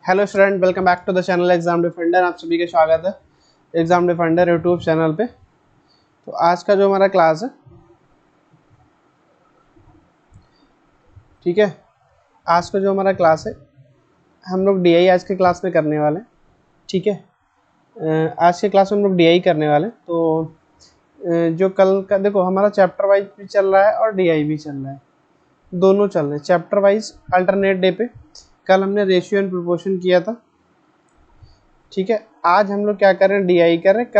Hello student, welcome back to the channel exam defender. आप सभी का स्वागत है एग्जाम डिफेंडर यूट्यूब चैनल पे। तो आज का जो हमारा क्लास है, ठीक है, आज का जो हमारा क्लास है हम लोग डीआई आज के क्लास में करने वाले हैं। ठीक है, आज के क्लास में हम लोग डीआई करने वाले हैं। तो जो कल का देखो हमारा चैप्टर वाइज भी चल रहा है और डीआई भी चल रहा है, दोनों चल रहे हैं। चैप्टर वाइज अल्टरनेट डे पे कल हमने रेशियो एंड प्रोपोर्शन किया था। ठीक है, आज हम लोग क्या कर रहे हैं, डीआई कर रहे हैं।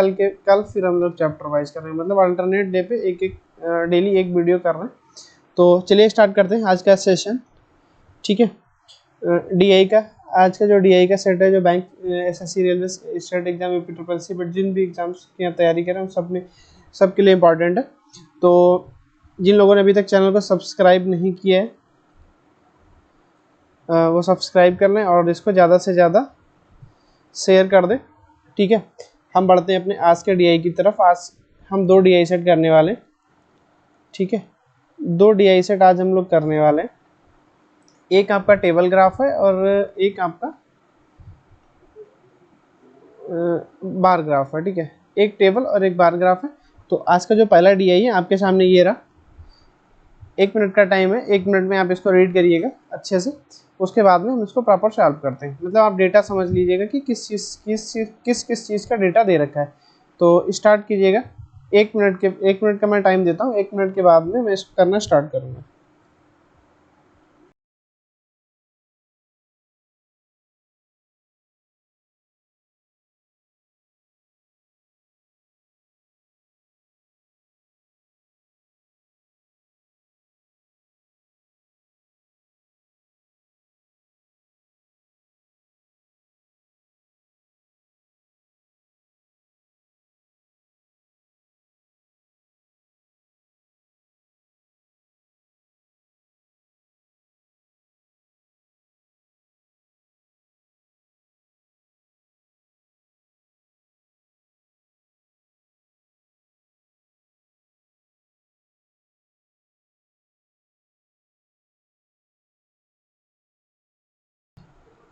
कल फिर हम लोग चैप्टर वाइज कर रहे हैं, मतलब अल्टरनेट डे पे एक डेली एक वीडियो कर रहे हैं। तो चलिए स्टार्ट करते हैं आज का सेशन। ठीक है, डीआई का आज का जो डीआई का सेट है, जो bank SSC railway state exam UP triple C but जिन भी एग्जाम्स की तैयारी कर रहे हैं सब में सबके लिए इम्पोर्टेंट है। तो जिन लोगों ने अभी तक चैनल को सब्सक्राइब नहीं किया है वो सब्सक्राइब कर लें और इसको ज़्यादा से ज़्यादा शेयर कर दे। ठीक है, हम बढ़ते हैं अपने आज के डीआई की तरफ। आज हम 2 डीआई सेट करने वाले हैं। ठीक है, 2 डीआई सेट आज हम लोग करने वाले हैं। एक आपका टेबल ग्राफ है और एक आपका बार ग्राफ है। ठीक है, एक टेबल और एक बार ग्राफ है। तो आज का जो पहला डीआई है आपके सामने ये रहा। 1 मिनट का टाइम है, 1 मिनट में आप इसको रीड करिएगा अच्छे से। उसके बाद में हम इसको प्रॉपर सॉल्व करते हैं। मतलब आप डेटा समझ लीजिएगा कि किस चीज़ का डेटा दे रखा है। तो स्टार्ट कीजिएगा। 1 मिनट का मैं टाइम देता हूँ। 1 मिनट के बाद में मैं इसको करना स्टार्ट करूँगा।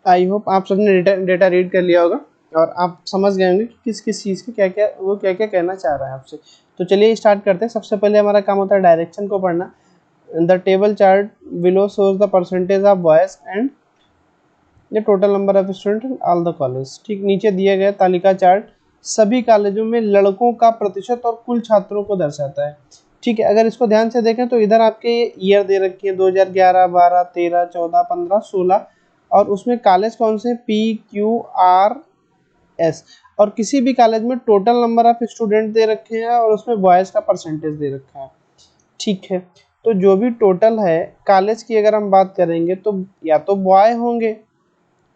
आई होप आप सबने डेटा रीड कर लिया होगा और आप समझ गए होंगे कि किस किस चीज़ की क्या क्या कहना चाह रहा है आपसे। तो चलिए स्टार्ट करते हैं। सबसे पहले हमारा काम होता है डायरेक्शन को पढ़ना। The table chart below shows the percentage of boys and the total number of student in all the college. ठीक, नीचे दिया गया तालिका चार्ट सभी कॉलेजों में लड़कों का प्रतिशत और कुल छात्रों को दर्शाता है। ठीक है, अगर इसको ध्यान से देखें तो इधर आपके ईयर दे रखी है 2011, 12, 13, 14, 15, 16 और उसमें कॉलेज कौन से, PQRS। और किसी भी कॉलेज में total number of student they रखे हैं और उसमें बॉयज़ का परसेंटेज दे रखा है। ठीक है, तो जो भी टोटल है कॉलेज की अगर हम बात करेंगे तो या तो बॉय होंगे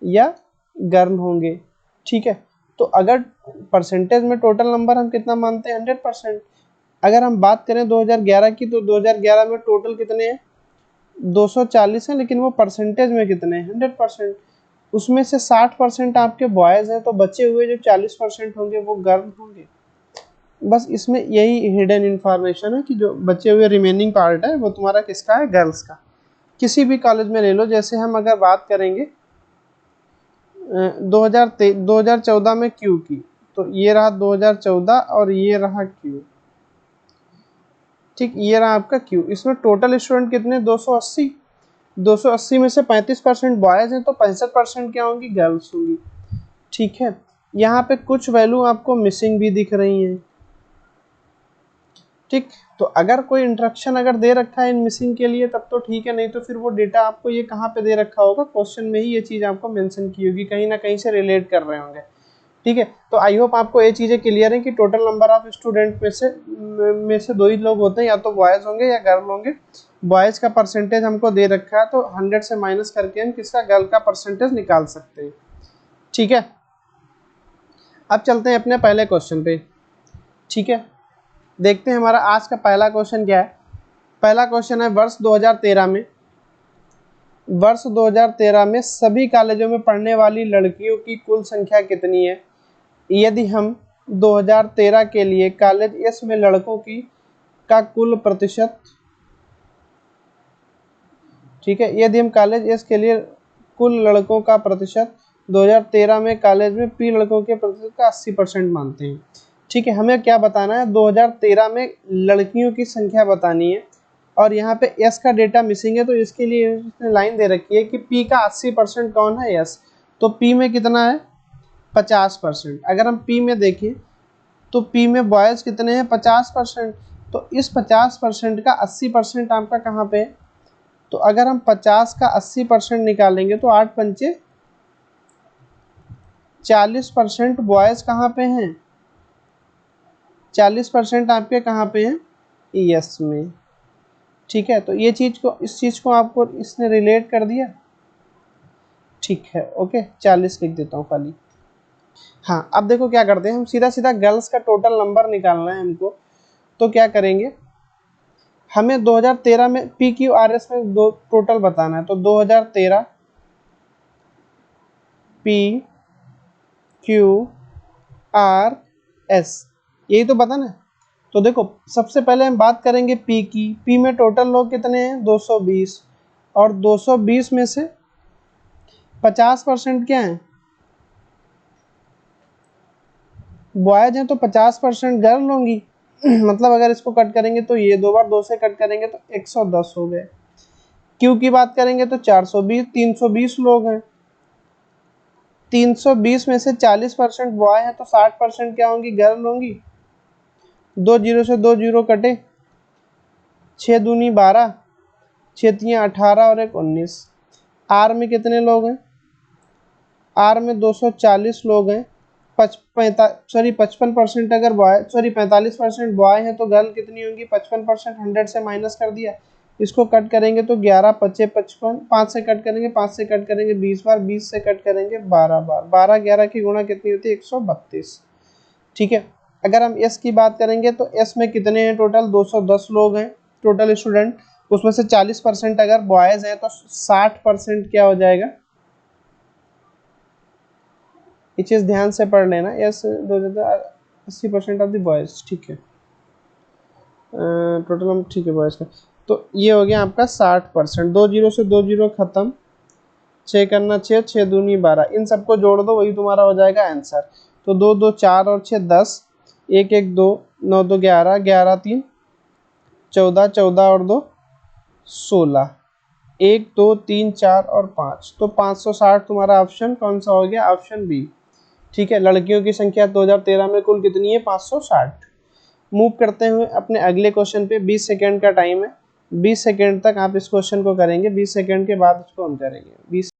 या गर्ल होंगे। ठीक है, तो अगर परसेंटेज में टोटल नंबर हम कितना मानते हैं, 100%। अगर हम बात करें 2011 की तो 2011 में टोटल कितने हैं, 240 हैं, लेकिन वो परसेंटेज में कितने हैं, 100%। उसमें से 60% आपके बॉयज़ हैं, तो बचे हुए जो 40% होंगे वो गर्ल होंगे। बस इसमें यही हिडन इन्फॉर्मेशन है कि जो बचे हुए रिमेनिंग पार्ट है वो तुम्हारा किसका है, गर्ल्स का। किसी भी कॉलेज में ले लो। जैसे हम अगर बात करेंगे 2014 में क्यू की, तो ये रहा 2014 और ये रहा क्यू। ठीक, ये रहा आपका क्यू। इसमें टोटल स्टूडेंट कितने, 280। 280 में से 35% बॉयज़ हैं, तो 65% क्या होंगी, गर्ल्स होंगी। ठीक है, यहाँ पे कुछ वैल्यू आपको मिसिंग भी दिख रही हैं। ठीक, तो अगर कोई इंस्ट्रक्शन अगर दे रखा है इन मिसिंग के लिए तब तो ठीक है, नहीं तो फिर वो डेटा आपको ये कहाँ पे दे रखा होगा, क्वेश्चन में ही ये चीज़ आपको मेंशन की होगी, कहीं ना कहीं से रिलेट कर रहे होंगे। ठीक है, तो आई होप आपको ये चीज़ें क्लियर है कि टोटल नंबर ऑफ स्टूडेंट में से 2 ही लोग होते हैं, या तो बॉयज़ होंगे या गर्ल होंगे। बॉयज़ का परसेंटेज हमको दे रखा है तो 100 से माइनस करके हम किसका, गर्ल का परसेंटेज निकाल सकते हैं। ठीक है, अब चलते हैं अपने पहले क्वेश्चन पे। ठीक है, देखते हैं हमारा आज का पहला क्वेश्चन क्या है। पहला क्वेश्चन है वर्ष 2013 में सभी कॉलेजों में पढ़ने वाली लड़कियों की कुल संख्या कितनी है। यदि हम 2013 के लिए कॉलेज एस में लड़कों की का कुल प्रतिशत, ठीक है, यदि हम कॉलेज एस के लिए कुल लड़कों का प्रतिशत 2013 में कॉलेज में पी लड़कों के प्रतिशत का 80% मानते हैं। ठीक है, हमें क्या बताना है, 2013 में लड़कियों की संख्या बतानी है और यहाँ पे एस का डेटा मिसिंग है, तो इसके लिए इसने लाइन दे रखी है कि पी का 80% कौन है, एस। तो पी में कितना है, 50%। अगर हम पी में देखें तो पी में बॉयज़ कितने हैं, 50%। तो इस 50% का 80% आपका कहाँ पे है, तो अगर हम 50 का 80% निकालेंगे तो 8 पंचे 40% बॉयज़ कहाँ पे हैं, 40% आपके कहाँ पे हैं, यस में। ठीक है, तो ये चीज़ को, इस चीज़ को आपको इसने रिलेट कर दिया। ठीक है, ओके, 40 लिख देता हूँ खाली। हाँ, अब देखो क्या करते हैं, हम सीधा सीधा गर्ल्स का टोटल नंबर निकालना है हमको। तो क्या करेंगे, हमें 2013 में पी क्यू आर एस में दो टोटल बताना है। तो 2013 पी क्यू आर एस, यही तो बताना है। तो देखो सबसे पहले हम बात करेंगे पी की। पी में टोटल लोग कितने हैं, 220, और 220 में से 50% क्या है, बॉयज हैं, तो 50% गर्ल होंगी। मतलब अगर इसको कट करेंगे तो ये 2 बार 2 से कट करेंगे तो 110 हो गए। क्यू की बात करेंगे तो 420, 320 लोग हैं। 320 में से 40% बॉय हैं, तो 60% क्या होंगी, गर्ल होंगी। 2 जीरो से 2 जीरो कटे, 6 दूनी 12, 6 तियां 18 और 1 19। आर में कितने लोग हैं, आर में 240 लोग हैं। 55% अगर बॉय, 45% बॉय है तो गर्ल कितनी होंगी, 55%। 100 से माइनस कर दिया, इसको कट करेंगे तो 11 पचे 55, 5 से कट करेंगे, 5 से कट करेंगे 20 बार, 20 से कट करेंगे 12 बार, 12 11 की गुणा कितनी होती है, 132। ठीक है, अगर हम एस की बात करेंगे तो एस में कितने हैं टोटल, 210 लोग हैं टोटल स्टूडेंट। उसमें से 40% अगर बॉयज़ हैं तो 60% क्या हो जाएगा, ये चीज़ ध्यान से पढ़ लेना। Yes, 80% of the boys. ठीक है, टोटल हम, ठीक है, बॉयज़ का। तो ये हो गया आपका 60%। 2 जीरो से 2 जीरो खत्म, 6 करना 6, 6 दूनी 12, इन सबको जोड़ दो, वही तुम्हारा हो जाएगा आंसर। तो 2 2 4 और 6 10, 1 1 2, 9 2 11, 11 3 14, 14 और 2 16, 1 2 3 4 और 5, तो 560 तुम्हारा ऑप्शन कौन सा हो गया, ऑप्शन बी। ठीक है, लड़कियों की संख्या 2013 में कुल कितनी है, 560। मूव करते हुए अपने अगले क्वेश्चन पे, 20 सेकंड का टाइम है। 20 सेकंड तक आप इस क्वेश्चन को करेंगे, 20 सेकंड के बाद इसको हम करेंगे। 20।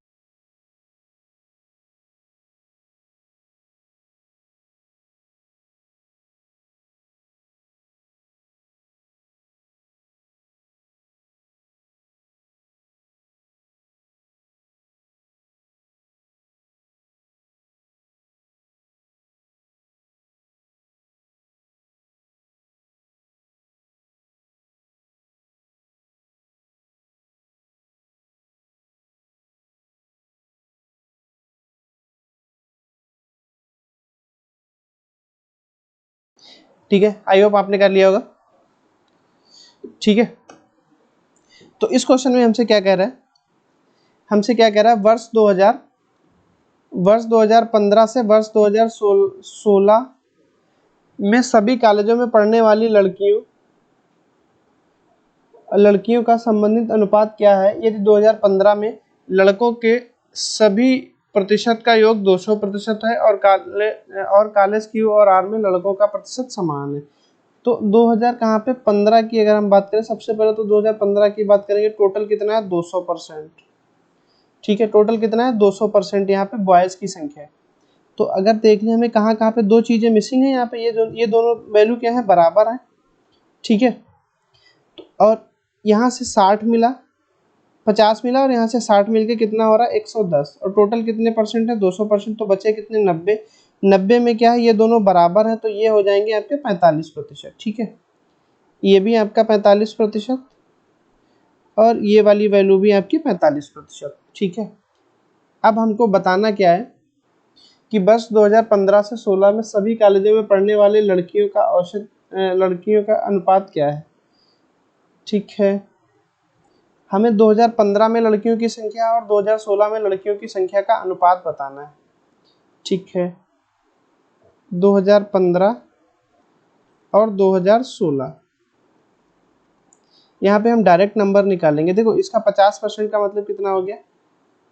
ठीक है, आई होप आपने कर लिया होगा। ठीक है, तो इस क्वेश्चन में हमसे क्या कह रहा है, हमसे क्या कह रहा है, वर्ष 2015 से वर्ष 2016 में सभी कॉलेजों में पढ़ने वाली लड़कियों का संबंधित अनुपात क्या है। यदि 2015 में लड़कों के सभी प्रतिशत का योग 200% है और कॉलेज क्यू और आर में लड़कों का प्रतिशत समान है। तो 2000 कहाँ पे 15 की अगर हम बात करें, सबसे पहले तो 2015 की बात करेंगे, टोटल कितना है, 200%। ठीक है, टोटल कितना है, 200%। यहाँ पे बॉयज़ की संख्या है। तो अगर देख लें हमें कहाँ कहाँ पे दो चीज़ें मिसिंग है, यहाँ पे ये दोनों वैल्यू क्या है, बराबर है। ठीक है, और यहाँ से 60 मिला, 50 मिला, और यहाँ से 60 मिल के कितना हो रहा है, 110। और टोटल कितने परसेंट है, 200%। तो बचे कितने, 90। 90 में क्या है, ये दोनों बराबर है, तो ये हो जाएंगे आपके 45%। ठीक है, ये भी आपका 45% और ये वाली वैल्यू भी आपकी 45%। ठीक है, अब हमको बताना क्या है कि वर्ष 2015 से 16 में सभी कॉलेजों में पढ़ने वाले लड़कियों का अनुपात क्या है। ठीक है, हमें 2015 में लड़कियों की संख्या और 2016 में लड़कियों की संख्या का अनुपात बताना है। ठीक है, 2015 और 2016। यहाँ पे हम डायरेक्ट नंबर निकालेंगे। देखो इसका 50% का मतलब कितना हो गया,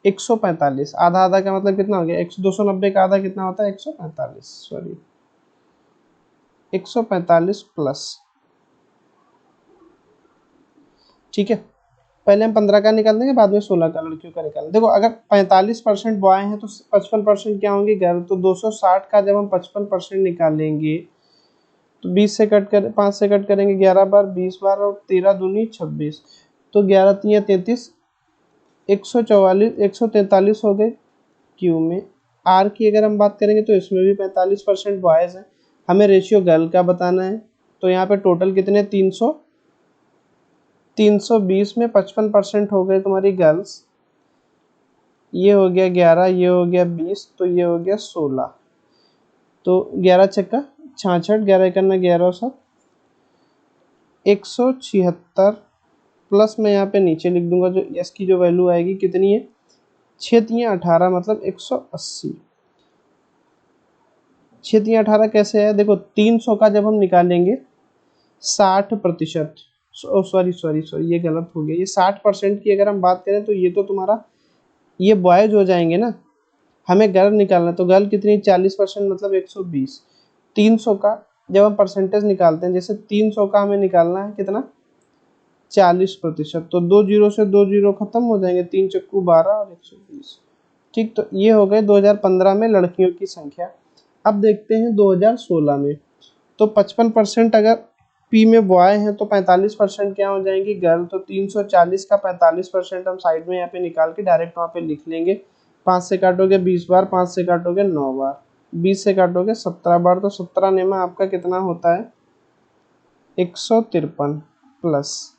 145। आधा आधा का मतलब कितना हो गया, 290 का आधा कितना होता है, 145, सॉरी 145 प्लस। ठीक है, पहले हम 15 का निकाल देंगे, बाद में 16 का लड़कियों का निकाल। देखो अगर 45% बॉय हैं तो 55% क्या होंगे गर्ल। तो 260 का जब हम 55% निकालेंगे तो 20 से कट कर 5 से कट करेंगे, 11 बार 20 बार और 13 दूनी 26, तो 11 तिया 33, 144 143 हो गए क्यू में। आर की अगर हम बात करेंगे तो इसमें भी 45% बॉयज़ हैं, हमें रेशियो गर्ल का बताना है। तो यहाँ पे टोटल कितने, 320 में 55% हो गए तुम्हारी गर्ल्स, ये हो गया 11, ये हो गया 20, तो ये हो गया 16। तो 11 छक्का 66, 11 करना 11 7, 176 प्लस में यहाँ पे नीचे लिख दूंगा जो एस की जो वैल्यू आएगी कितनी है, 6 तियाँ 18 मतलब 180। 6 तियाँ 18 कैसे है, देखो 300 का जब हम निकालेंगे 60%, सॉरी सॉरी सॉरी ये गलत हो गया, ये 60% की अगर हम बात करें तो ये तो तुम्हारा ये बॉयज हो जाएंगे ना, हमें गर्ल निकालना है। तो गर्ल कितनी, 40% मतलब 120। 300 का जब हम परसेंटेज निकालते हैं, जैसे 300 का हमें निकालना है कितना, 40%। तो 2 जीरो से 2 जीरो खत्म हो जाएंगे, 3 चक्कू 12 और 120। ठीक, तो ये हो गए 2015 में लड़कियों की संख्या। अब देखते हैं 2016 में। तो 55% अगर पी में बॉय हैं तो 45% क्या हो जाएंगी गर्ल। तो 340 का 45% हम साइड में यहाँ पे निकाल के डायरेक्ट वहाँ पे लिख लेंगे। 5 से काटोगे 20 बार, 5 से काटोगे 9 बार, 20 से काटोगे 17 बार, तो 17 नेमा आपका कितना होता है, 153 प्लस।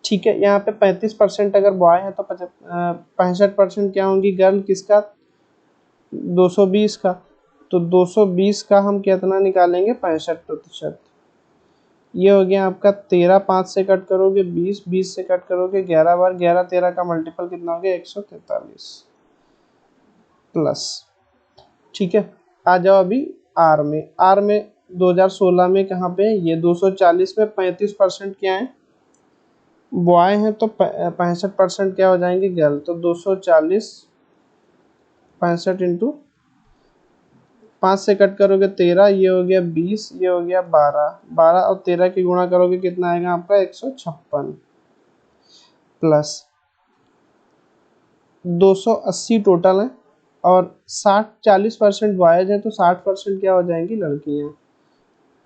ठीक है, यहाँ पे 35% अगर बॉय है तो 65% क्या होंगी गर्ल, किसका, 220 का। तो 220 का हम कितना निकालेंगे, 65%। ये हो गया आपका 13, 5 से कट करोगे 20, 20 से कट करोगे 11 बार, 11 13 का मल्टीपल कितना हो गया, 143 प्लस। ठीक है, आ जाओ अभी आर में। आर में 2016 में कहाँ पे, ये 240 में 35% क्या है, बॉय हैं, तो 65% क्या हो जाएंगे गर्ल। तो 240 65 इंटू 5 से कट करोगे 13, ये हो गया 20, ये हो गया 12, 12 और 13 की गुणा करोगे कितना आएगा आपका, 156 प्लस 280 टोटल है। और 40% बॉयज हैं तो 60% क्या हो जाएंगी लड़कियां।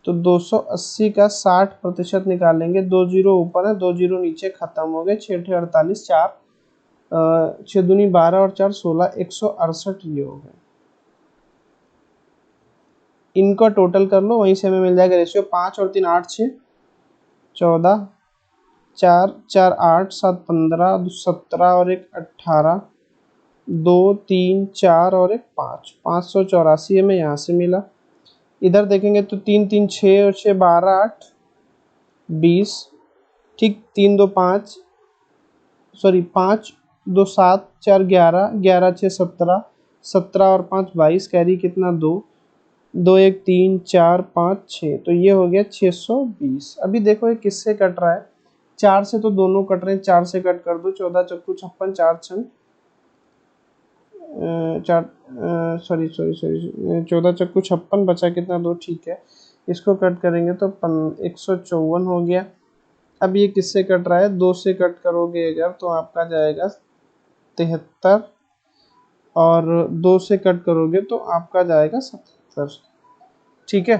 तो 280 का 60% निकालेंगे, 2 जीरो ऊपर है 2 जीरो नीचे खत्म हो गए, 6 48 4 6 दूनी 12 और 4 16, 168 ये हो गए। इनका टोटल कर लो, वहीं से हमें मिल जाएगा रेशियो 5 और 3 8 6 14, 4 4 8 7 15, 17 और 1 18, 2 3 4 और 1 5, 584 हमें यहाँ से मिला। इधर देखेंगे तो 3 3 6 और 6 12 8 20, ठीक 3 2 5, सॉरी 5 2 7 4 11, 11 6 17, 17 और 5 22, कैरी कितना 2, 2 1 3 4 5 6, तो ये हो गया 620। अभी देखो ये किससे कट रहा है, 4 से तो दोनों कट रहे हैं, 4 से कट कर दो, 14 चक्कू 56, 4 छन चार, सॉरी सॉरी सॉरी 14 चक्कू 56, बचा कितना 2, ठीक है। इसको कट करेंगे तो 154 हो गया। अब ये किससे कट रहा है, 2 से कट करोगे अगर तो आपका जाएगा 73, और 2 से कट करोगे तो आपका जाएगा 77। ठीक है,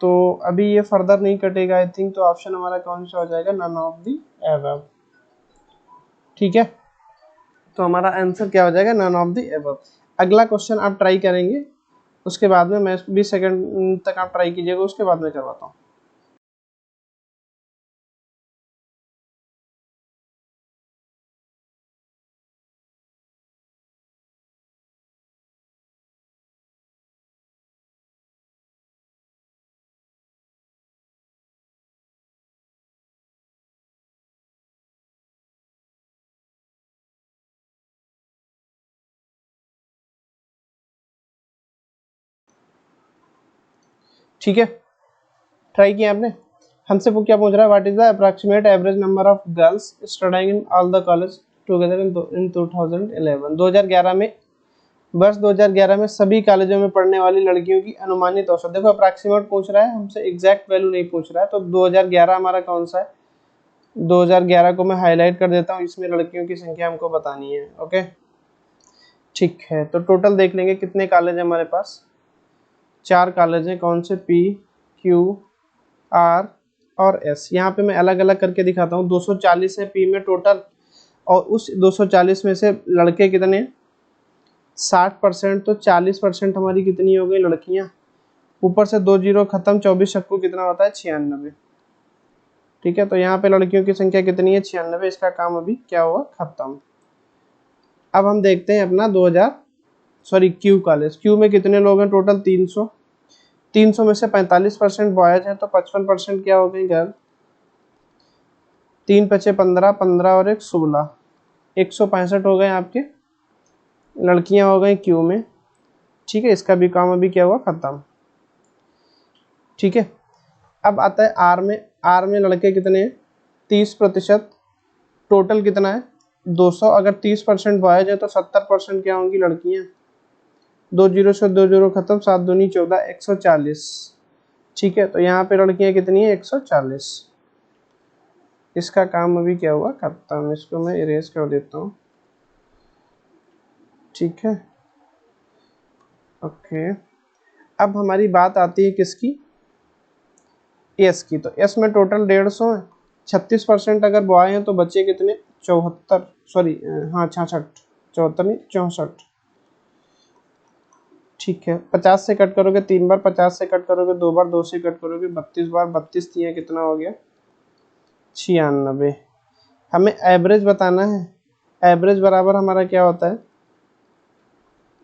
तो अभी ये फर्दर नहीं कटेगा आई थिंक, तो ऑप्शन हमारा कौन सा हो जाएगा, नन ऑफ दी एबव। ठीक है, तो हमारा आंसर क्या हो जाएगा, नन ऑफ दी एबव। अगला क्वेश्चन आप ट्राई करेंगे, उसके बाद में मैं 20 सेकंड तक आप ट्राई कीजिएगा, उसके बाद में करवाता हूँ। ठीक है, ट्राई किया आपने। हमसे वो क्या पूछ रहा है, what is the approximate average number of girls studying in all the college together in 2011। 2011 में, वर्ष 2011 में सभी कॉलेजों में पढ़ने वाली लड़कियों की अनुमानित औसत। देखो अप्रॉक्सीमेट पूछ रहा है हमसे, एग्जैक्ट वैल्यू नहीं पूछ रहा है। तो 2011 हमारा कौन सा है, 2011 को मैं हाईलाइट कर देता हूँ, इसमें लड़कियों की संख्या हमको बतानी है। ओके ठीक है, तो टोटल देख लेंगे कितने कॉलेज है हमारे पास। 4 कॉलेज हैं, कौन से, पी, क्यू, आर और एस। यहाँ पे मैं अलग अलग करके दिखाता हूँ। 240 है पी में टोटल, और उस 240 में से लड़के कितने, 60%, तो 40% हमारी कितनी हो गई, लड़कियां। ऊपर से 2 जीरो खत्म, 24 शक्कू कितना होता है, 96। ठीक है, तो यहाँ पे लड़कियों की संख्या कितनी है, 96। इसका काम अभी क्या हुआ, खत्म। अब हम देखते हैं अपना 2000 क्यू कॉलेज। क्यू में कितने लोग हैं टोटल, 300। 300 में से 45% बॉयज हैं, तो 55% क्या हो गई गर्ल। 3 पचे 15, 15 और 1 16, 165 हो गए आपके, लड़कियां हो गई क्यू में। ठीक है, इसका भी काम अभी क्या हुआ, खत्म। ठीक है, अब आता है आर में। आर में लड़के कितने हैं, 30%। टोटल कितना है, 200। अगर 30% बॉयज है तो 70% क्या होंगी, लड़कियां। 2 जीरो से 2 जीरो खत्म, 7 दूनी 14, 140। ठीक है, तो यहाँ पे लड़कियां कितनी है, 140। इसका काम अभी क्या हुआ, खत्म। इसको मैं इरेज कर देता हूँ। ठीक है, ओके। अब हमारी बात आती है किसकी, एस की। तो एस में टोटल 150 है। 36% अगर बॉय हैं तो बच्चे कितने, 74, सॉरी हाँ 66, 74 नहीं 64। ठीक है, 50 से कट करोगे 3 बार, 50 से कट करोगे 2 बार, 2 से कट करोगे 32 बार, 32 दिए कितना हो गया, 96। हमें एवरेज बताना है। एवरेज बराबर हमारा क्या होता है,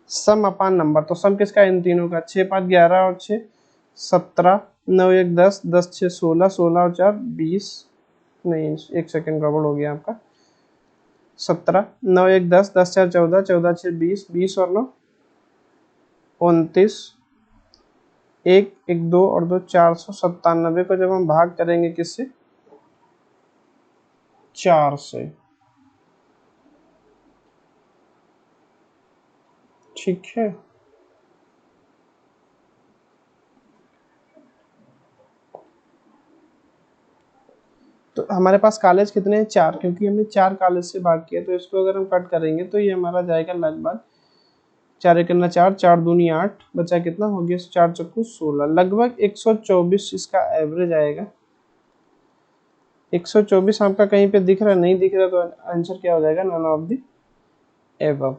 सम अपान नंबर। तो सम किसका, इन तीनों का। 6 5 11 और 6 17, 9 1 10, 10 6 16, 16 और 4 20, नहीं 1 सेकेंड गड़बड़ हो गया आपका, 17, 9 1 10, 10 4 14, 14 6 20, 20 और 9 29, 1 1 2 और 2 497 को जब हम भाग करेंगे किससे, 4 से। ठीक है, तो हमारे पास कॉलेज कितने हैं, 4, क्योंकि हमने 4 कॉलेज से भाग किया। तो इसको अगर हम कट करेंगे तो ये हमारा जाएगा लगभग 4 एक 4, 4 दूनी 8, बचा कितना हो गया, 4 चक्कू 16, लगभग 124 इसका एवरेज आएगा। 124 आपका कहीं पे दिख रहा, नहीं दिख रहा, तो आंसर क्या हो जाएगा, none of the above.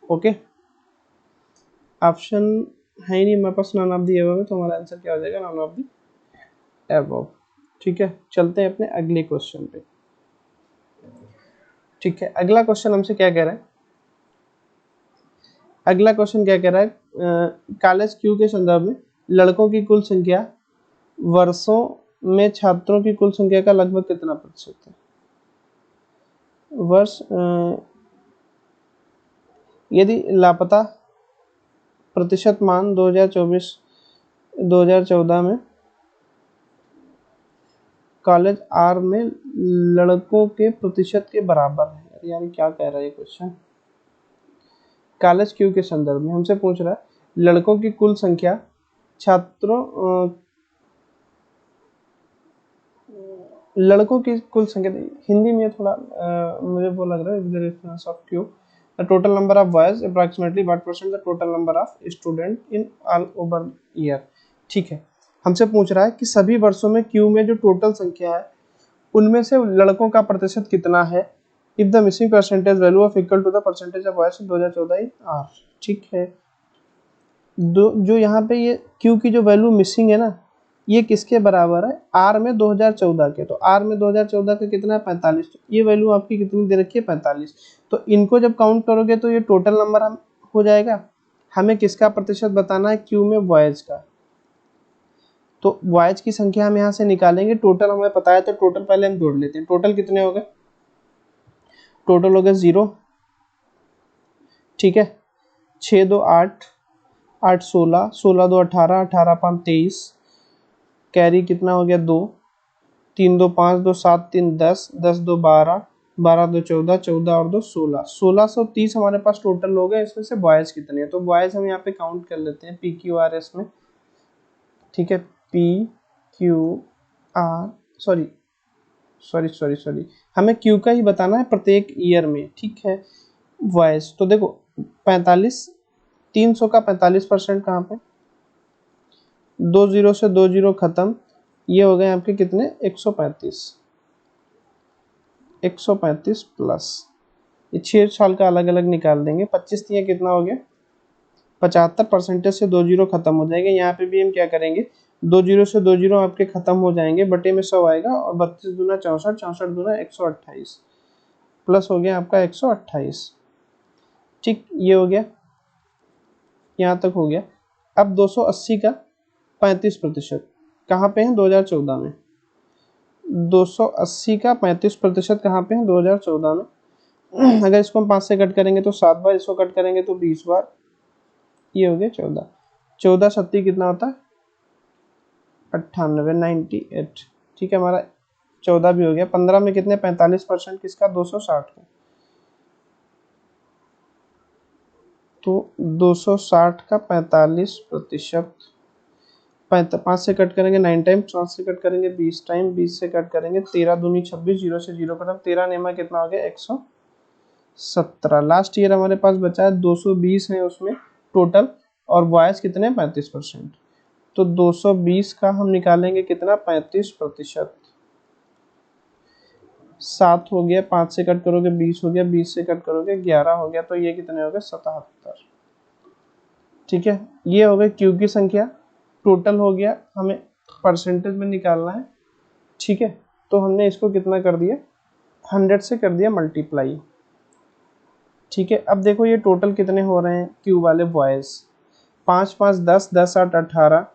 Okay, option है ही नहीं हमारे पास नन ऑफ द एबव है, तो हमारा आंसर क्या हो जाएगा, नन ऑफ द एबव। ठीक है, चलते हैं अपने अगले क्वेश्चन पे। ठीक है, अगला क्वेश्चन हमसे क्या कह रहा है, अगला क्वेश्चन क्या कह रहा है, कॉलेज क्यू के संदर्भ में लड़कों की कुल संख्या वर्षों में छात्रों की कुल संख्या का लगभग कितना प्रतिशत है। वर्ष यदि लापता प्रतिशत मान 2014 में कॉलेज आर में लड़कों के प्रतिशत के बराबर है। यार क्या कह रहा है ये क्वेश्चन, कॉलेज क्यू के संदर्भ में हमसे पूछ रहा है लड़कों की कुल संख्या छात्रों लड़कों की कुल संख्या, हिंदी में थोड़ा मुझे वो लग रहा है, of Q the total number of boys approximately what percent the total number of student in all over year. ठीक है, हमसे पूछ रहा है कि सभी वर्षों में क्यू में जो टोटल संख्या है उनमें से लड़कों का प्रतिशत कितना है, if the missing percentage value of equal to the percentage of boys in 2014 in R. ठीक है, जो यहाँ पे ये क्यू की जो वैल्यू मिसिंग है ना, ये किसके बराबर है, आर में 2014 के। तो आर में 2014 का कितना है, 45। तो ये वैल्यू आपकी कितनी दे रखी है, 45। तो इनको जब काउंट करोगे तो ये टोटल नंबर हम हो जाएगा। हमें किसका प्रतिशत बताना है, क्यू में बॉयज का। तो बॉयज की संख्या हम यहाँ से निकालेंगे, टोटल हमें पता है, तो टोटल पहले हम जोड़ लेते हैं। टोटल कितने हो गए, टोटल हो गए 0। ठीक है, 6 2 8, 8 16, 16 2 18, 18 5 23, कैरी कितना हो गया 2, 3 2 5 2 7 3 10, 10 2 12, 12 2 14, 14 और 2 16, 1630 हमारे पास टोटल हो गए। इसमें से बॉयज़ कितने हैं, तो बॉयज़ हम यहाँ पे काउंट कर लेते हैं PQRS में। ठीक है, PQR, sorry sorry sorry sorry, हमें क्यू का ही बताना है प्रत्येक ईयर में। ठीक है, वॉइस तो देखो 45, 300 का 45% कहाँ पे, 2 जीरो से 2 जीरो खत्म, ये हो गए आपके कितने 135, 135 प्लस ये 6 साल का अलग अलग निकाल देंगे, 25 दिए कितना हो गया 75%, से 2 जीरो खत्म हो जाएंगे। यहाँ पे भी हम क्या करेंगे, 2 जीरो से 2 जीरो आपके खत्म हो जाएंगे, बटे में 100 आएगा और 32 दूना 64, 64 दूना 128, प्लस हो गया आपका 128। ठीक, ये हो गया, यहाँ तक हो गया। अब 280 का 35% कहाँ पे है 2014 में, 280 का 35% कहाँ पे है 2014 में। अगर इसको हम 5 से कट करेंगे तो 7 बार, इसको कट करेंगे तो 20 बार, ये हो गया 14, 14 सत्ती कितना होता है 98, 98। ठीक है, हमारा 14 भी हो गया। 15 में कितने 45% किसका 260 का, तो 260 का 45%, 5 से कट करेंगे 9 टाइम, 7 से कट करेंगे 20 टाइम, 20 से कट करेंगे 13 दूनी 26, 0 से 0 कटम 13 नेमा कितना हो गया 117। लास्ट ईयर हमारे पास बचा है 220 है उसमें टोटल, और बॉयज कितने 35%, तो 220 का हम निकालेंगे कितना 35%, 7 हो गया, 5 से कट करोगे 20 हो गया, 20 से कट करोगे 11 हो गया, तो ये कितने हो गए 77। ठीक है, ये हो गई क्यू की संख्या, टोटल हो गया, हमें परसेंटेज में निकालना है। ठीक है, तो हमने इसको कितना कर दिया 100 से कर दिया मल्टीप्लाई। ठीक है, अब देखो ये टोटल कितने हो रहे हैं क्यू वाले बॉयज, 5 5 10, 10 8 18,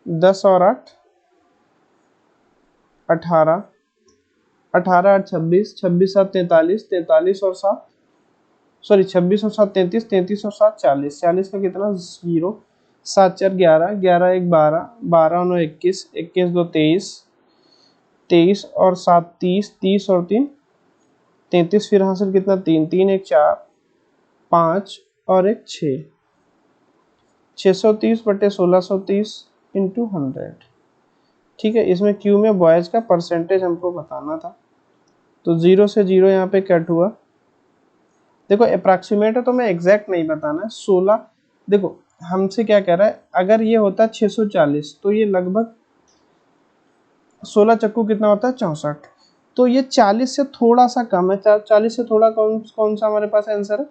10 और 8 18, 18 8 26, 26 7 43, 43 और 7 सॉरी 26 और 7 33, 33 और 7 40, 40 का कितना 0, 7 4 11, 11 1 12, 12 9 21, 21 2 23, 23 और 7 30, 30 और 3 33, फिर हासिल कितना 3 3 1 4, 5 और एक 6, 630 बटे 1630 इंटू 100। ठीक है, इसमें क्यू में बॉयज का परसेंटेज हमको बताना था, तो 0 से 0 यहाँ पे कट हुआ। देखो अप्रॉक्सीमेट है तो मैं एग्जैक्ट नहीं बताना है। 16 देखो हमसे क्या कह रहा है, अगर ये होता है 640 तो ये लगभग 16 चक्कू कितना होता है 64, तो ये 40 से थोड़ा सा कम है। 40 से थोड़ा कौन कौन सा हमारे पास आंसर है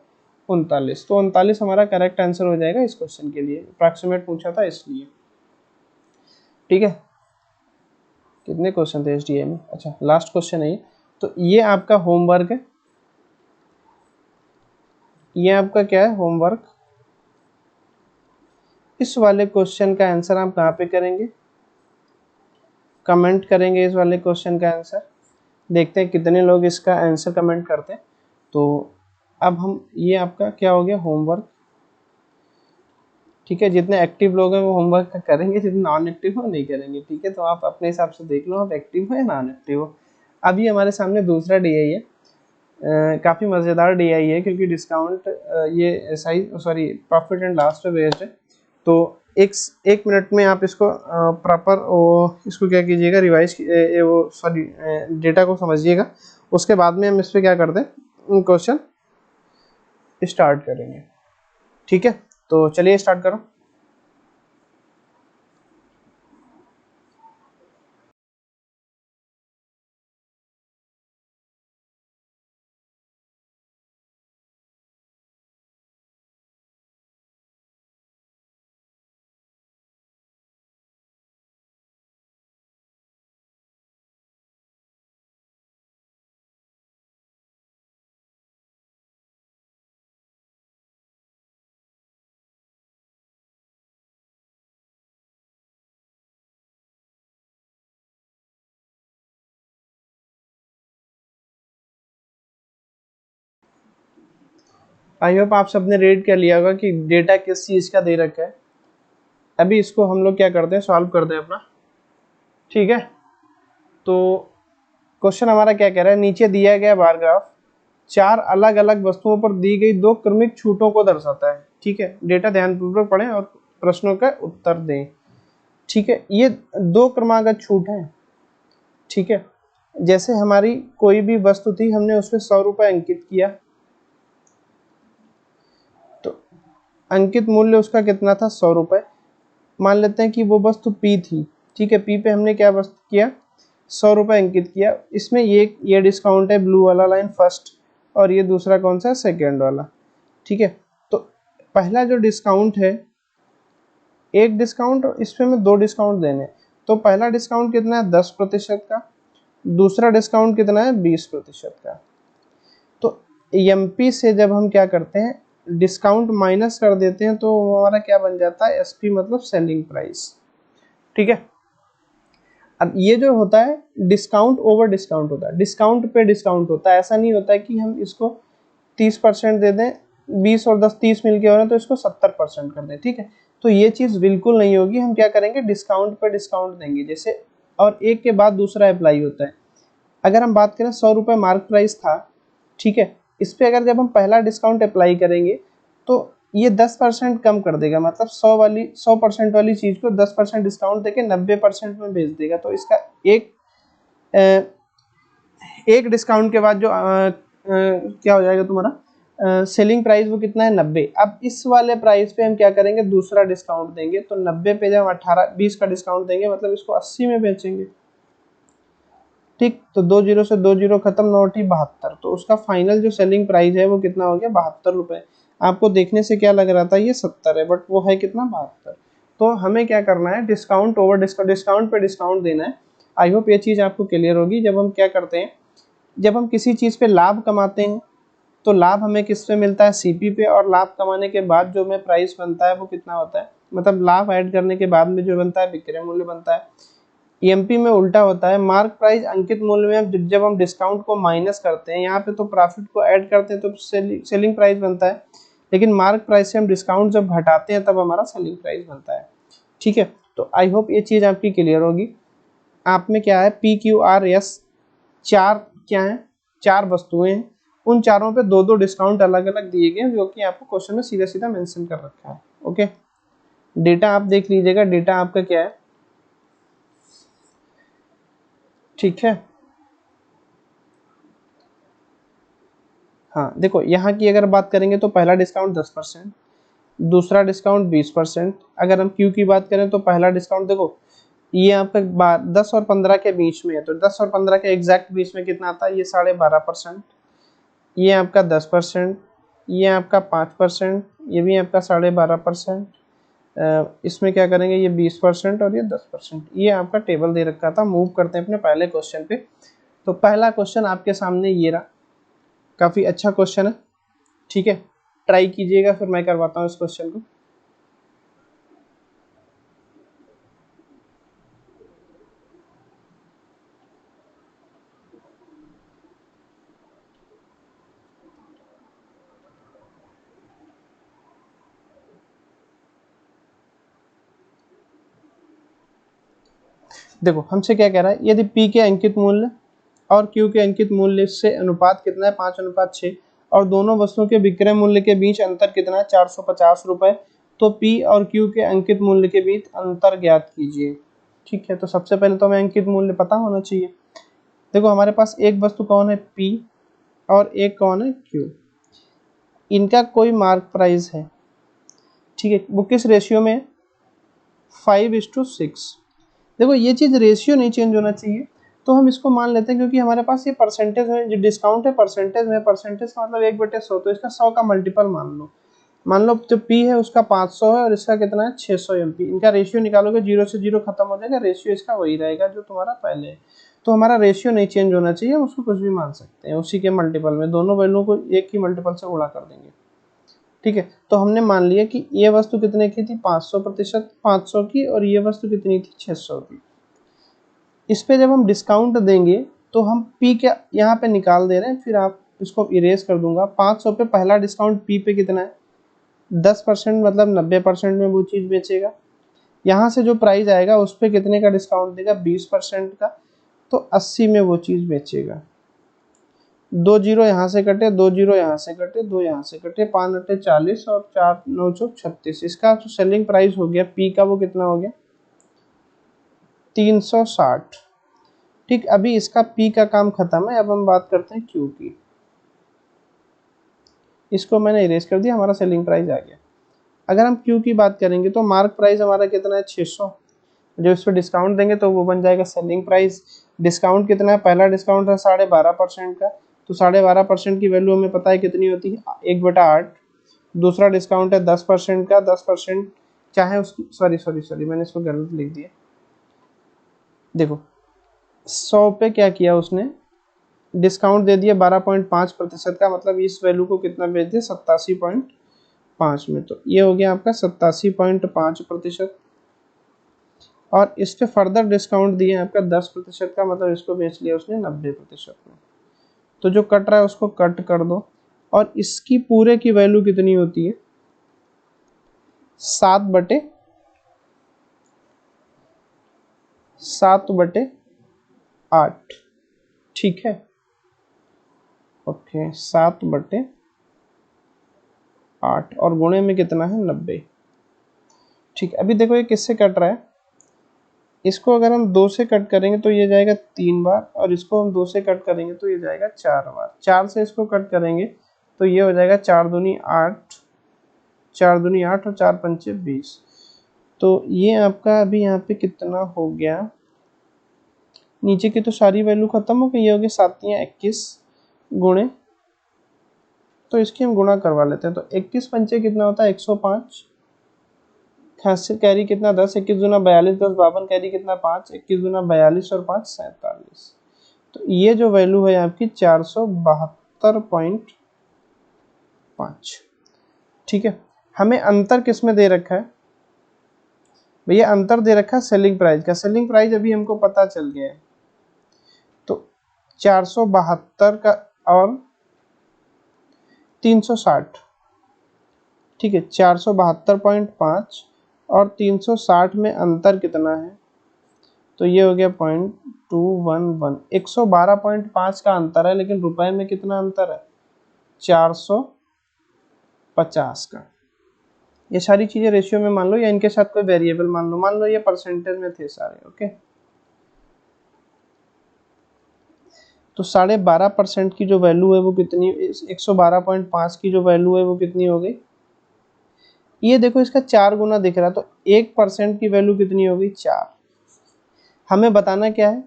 39, तो 39 हमारा करेक्ट आंसर हो जाएगा इस क्वेश्चन के लिए। अप्रॉक्सीमेट पूछा था इसलिए। ठीक है, कितने क्वेश्चन थे एसडीए में, अच्छा लास्ट क्वेश्चन है ये। तो ये आपका होमवर्क है, ये आपका क्या है होमवर्क। इस वाले क्वेश्चन का आंसर आप कहाँ पे करेंगे, कमेंट करेंगे इस वाले क्वेश्चन का आंसर। देखते हैं कितने लोग इसका आंसर कमेंट करते हैं। तो अब हम ये आपका क्या हो गया होमवर्क। ठीक है, जितने एक्टिव लोग हैं वो होमवर्क करेंगे, जितने नॉन एक्टिव हो नहीं करेंगे। ठीक है, तो आप अपने हिसाब से देख लो आप एक्टिव हो या नॉन एक्टिव हो। अभी हमारे सामने दूसरा डीआई है, काफ़ी मज़ेदार डीआई है क्योंकि डिस्काउंट ये SI sorry profit and loss पे बेस्ड है। तो एक मिनट में आप इसको प्रॉपर इसको क्या कीजिएगा रिवाइज वो सॉरी डेटा को समझिएगा, उसके बाद में हम इस पर क्या करते हैं क्वेश्चन स्टार्ट करेंगे। ठीक है, तो चलिए स्टार्ट करो। आई होप आप सबने रीड कर लिया होगा कि डेटा किस चीज़ का दे रखा है। अभी इसको हम लोग क्या करते हैं, सॉल्व करते हैं अपना, ठीक है। तो क्वेश्चन हमारा क्या कह रहा है, नीचे दिया गया बार ग्राफ 4 अलग अलग वस्तुओं पर दी गई 2 क्रमिक छूटों को दर्शाता है, ठीक है। डेटा ध्यानपूर्वक पढ़ें और प्रश्नों का उत्तर दें, ठीक है। ये 2 क्रमागत छूट है, ठीक है। जैसे हमारी कोई भी वस्तु थी, हमने उसमें 100 रुपए अंकित किया, तो अंकित मूल्य उसका कितना था, 100 रुपए। मान लेते हैं कि वो वस्तु पी थी, ठीक है। पी पे हमने क्या वस्तु किया, 100 रुपए अंकित किया। इसमें ये डिस्काउंट है, ब्लू वाला लाइन फर्स्ट, और ये दूसरा कौन सा, सेकेंड वाला, ठीक है। तो पहला जो डिस्काउंट है, एक डिस्काउंट, इसमें में 2 डिस्काउंट देने, तो पहला डिस्काउंट कितना है, 10% का, दूसरा डिस्काउंट कितना है, 20% का। तो एमपी से जब हम क्या करते हैं, डिस्काउंट माइनस कर देते हैं, तो हमारा क्या बन जाता है, एसपी मतलब सेलिंग प्राइस, ठीक है। अब ये जो होता है डिस्काउंट ओवर डिस्काउंट होता है, डिस्काउंट पे डिस्काउंट होता है। ऐसा नहीं होता है कि हम इसको 30% दे दें, 20 और 10 30 मिल के हो रहे हैं तो इसको 70% कर दें, ठीक है। तो ये चीज़ बिल्कुल नहीं होगी। हम क्या करेंगे, डिस्काउंट पे डिस्काउंट देंगे जैसे, और एक के बाद दूसरा अप्लाई होता है। अगर हम बात करें 100 रुपये मार्क प्राइस था, ठीक है। इस पर अगर जब हम पहला डिस्काउंट अप्लाई करेंगे तो ये 10% कम कर देगा, मतलब 100% वाली चीज़ को 10% डिस्काउंट देके 90% में बेच देगा। तो इसका एक डिस्काउंट के बाद जो क्या हो जाएगा तुम्हारा सेलिंग प्राइस, वो कितना है, 90। अब इस वाले प्राइस पे हम क्या करेंगे, दूसरा डिस्काउंट देंगे, तो 90 पे जब 18-20 का डिस्काउंट देंगे, मतलब इसको 80 में बेचेंगे, ठीक। तो 2 जीरो से 2 जीरो खत्म, 9 72, तो उसका फाइनल जो सेलिंग प्राइस है वो कितना हो गया, 72 रुपए। आपको देखने से क्या लग रहा था, ये 70 है, बट वो है कितना, 72। तो हमें क्या करना है, डिस्काउंट ओवर डिस्काउंट, डिस्काउंट पे डिस्काउंट देना है। आई होप ये चीज़ आपको क्लियर होगी। जब हम क्या करते हैं, जब हम किसी चीज़ पे लाभ कमाते हैं, तो लाभ हमें किस पे मिलता है, सीपी पे, और लाभ कमाने के बाद जो हमें प्राइस बनता है वो कितना होता है, मतलब लाभ ऐड करने के बाद में जो बनता है, विक्रय मूल्य बनता है। ईएमपी में उल्टा होता है, मार्क प्राइस अंकित मूल्य में जब हम डिस्काउंट को माइनस करते हैं, यहाँ पे तो प्रॉफिट को ऐड करते हैं तो सेलिंग प्राइस बनता है, लेकिन मार्क प्राइस से हम डिस्काउंट जब घटाते हैं तब हमारा सेलिंग प्राइस बनता है, ठीक है। तो आई होप ये चीज़ आपकी क्लियर होगी। आप में क्या है, पी क्यू आर एस, 4 क्या है, 4 वस्तुएं हैं, उन चारों पे 2-2 डिस्काउंट अलग अलग दिए गए, जो कि आपको क्वेश्चन में सीधा सीधा मेंशन कर रखा है, ओके। डेटा आप देख लीजिएगा, डेटा आपका क्या है, ठीक है। हाँ देखो, यहाँ की अगर बात करेंगे तो पहला डिस्काउंट 10%, दूसरा डिस्काउंट 20%। अगर हम क्यू की बात करें तो पहला डिस्काउंट देखो, ये आपका 10 और 15 के बीच में है, तो 10 और 15 के एग्जैक्ट बीच में कितना आता है, ये 12.5%, ये आपका 10%, ये आपका 5%, ये भी आपका 12.5%। इसमें क्या करेंगे, ये 20% और ये 10%। ये आपका टेबल दे रखा था। मूव करते हैं अपने पहले क्वेश्चन पे। तो पहला क्वेश्चन आपके सामने ये रहा, काफ़ी अच्छा क्वेश्चन है, ठीक है। ट्राई कीजिएगा, फिर मैं करवाता हूँ इस क्वेश्चन को। देखो हमसे क्या कह रहा है, यदि P के अंकित मूल्य और Q के अंकित मूल्य से अनुपात कितना है, 5:6, और दोनों वस्तुओं के विक्रय मूल्य के बीच अंतर कितना है, 450 रुपए, तो P और Q के अंकित मूल्य के बीच अंतर ज्ञात कीजिए, ठीक है। तो सबसे पहले तो हमें अंकित मूल्य पता होना चाहिए। देखो हमारे पास एक वस्तु कौन है, P, और एक कौन है, Q। इनका कोई मार्क प्राइस है, ठीक है। वो किस रेशियो में, 5:6। देखो ये चीज़ रेशियो नहीं चेंज होना चाहिए, तो हम इसको मान लेते हैं, क्योंकि हमारे पास ये परसेंटेज है, जो डिस्काउंट है परसेंटेज में, परसेंटेज का मतलब 1/100, तो इसका 100 का मल्टीपल मान लो जो P है उसका 500 है और इसका कितना है, 600 MP। इनका रेशियो निकालोगे, 0 से 0 खत्म हो जाएगा, रेशियो इसका वही रहेगा जो तुम्हारा पहले है। तो हमारा रेशियो नहीं चेंज होना चाहिए, हम उसको कुछ भी मान सकते हैं, उसी के मल्टीपल में दोनों वैल्यू को एक ही मल्टीपल से गुणा कर देंगे, ठीक है। तो हमने मान लिया कि ये वस्तु कितने की थी, 500%, 500 की, और ये वस्तु कितनी थी, 600 की। इस पे जब हम डिस्काउंट देंगे तो हम P के यहाँ पे निकाल दे रहे हैं, फिर आप इसको इरेज कर दूंगा। 500 पे पहला डिस्काउंट P पे कितना है, 10%, मतलब 90% में वो चीज़ बेचेगा। यहाँ से जो प्राइस आएगा उस पर कितने का डिस्काउंट देगा, 20% का, तो 80 में वो चीज़ बेचेगा। 2 जीरो यहाँ से कटे, 2 जीरो यहाँ से कटे, 2 यहाँ से कटे, 5 अट्ठे 40 और 4 9 चौक 36। इसका जो सेलिंग प्राइस हो गया पी का वो कितना हो गया, 360। ठीक, अभी इसका पी का काम खत्म है। अब हम बात करते हैं क्यू की। इसको मैंने इरेज कर दिया, हमारा सेलिंग प्राइस आ गया। अगर हम क्यू की बात करेंगे तो मार्क प्राइस हमारा कितना है, 600। जो इस पर डिस्काउंट देंगे तो वो बन जाएगा सेलिंग प्राइस। डिस्काउंट कितना है, पहला डिस्काउंट है 12.5% का, तो 12.5% की वैल्यू हमें पता है कितनी होती है, 1/8। दूसरा डिस्काउंट है 10% का, 10% चाहे उसकी सॉरी मैंने इसको गलत लिख दिया। देखो 100 पे क्या किया उसने, डिस्काउंट दे दिया 12.5% का, मतलब इस वैल्यू को कितना बेच दिया, 87.5 में। तो ये हो गया आपका 87.5%। और इस पे फर्दर डिस्काउंट दिए आपका 10% का, मतलब इसको बेच लिया उसने 90% में। तो जो कट रहा है उसको कट कर दो। और इसकी पूरे की वैल्यू कितनी होती है, 7/8। ठीक है, ओके, 7/8 और गुणे में कितना है, 90। ठीक, अभी देखो ये किससे कट रहा है, इसको अगर हम 2 से कट करेंगे तो ये जाएगा 3 बार, और इसको हम 2 से कट करेंगे तो ये जाएगा 4 बार। 4 से इसको कट करेंगे तो ये हो जाएगा 4 दूनी 8, 4 दूनी 8 और 4 पंचे 20। तो ये आपका अभी यहाँ पे कितना हो गया, नीचे की तो सारी वैल्यू खत्म हो गई, ये हो गया 7 या 21 गुणे, तो इसकी हम गुणा करवा लेते हैं। तो 21 पंचे कितना होता है, 105। खास कैरी कितना, 10, 21 दूना 42, 10 52, कैरी कितना 5, 21 दूना 42 और 5 47। तो ये जो वैल्यू है आपकी 472.5। ठीक है, हमें अंतर किस में दे रखा है भैया, अंतर दे रखा है सेलिंग प्राइस का। सेलिंग प्राइस अभी हमको पता चल गया है, तो 472 का और 360। ठीक है, 472.5 और 360 में अंतर कितना है, तो ये हो गया 0.211। 112.5 का अंतर है, लेकिन रुपए में कितना अंतर है, 450 का। ये सारी चीजें रेशियो में मान लो, या इनके साथ कोई वेरिएबल मान लो ये परसेंटेज में थे सारे। ओके, तो 12.5% की जो वैल्यू है वो कितनी, 112.5 की जो वैल्यू है वो कितनी हो गई, ये देखो इसका 4 गुना दिख रहा है, तो 1% की वैल्यू कितनी होगी, 4। हमें बताना क्या है,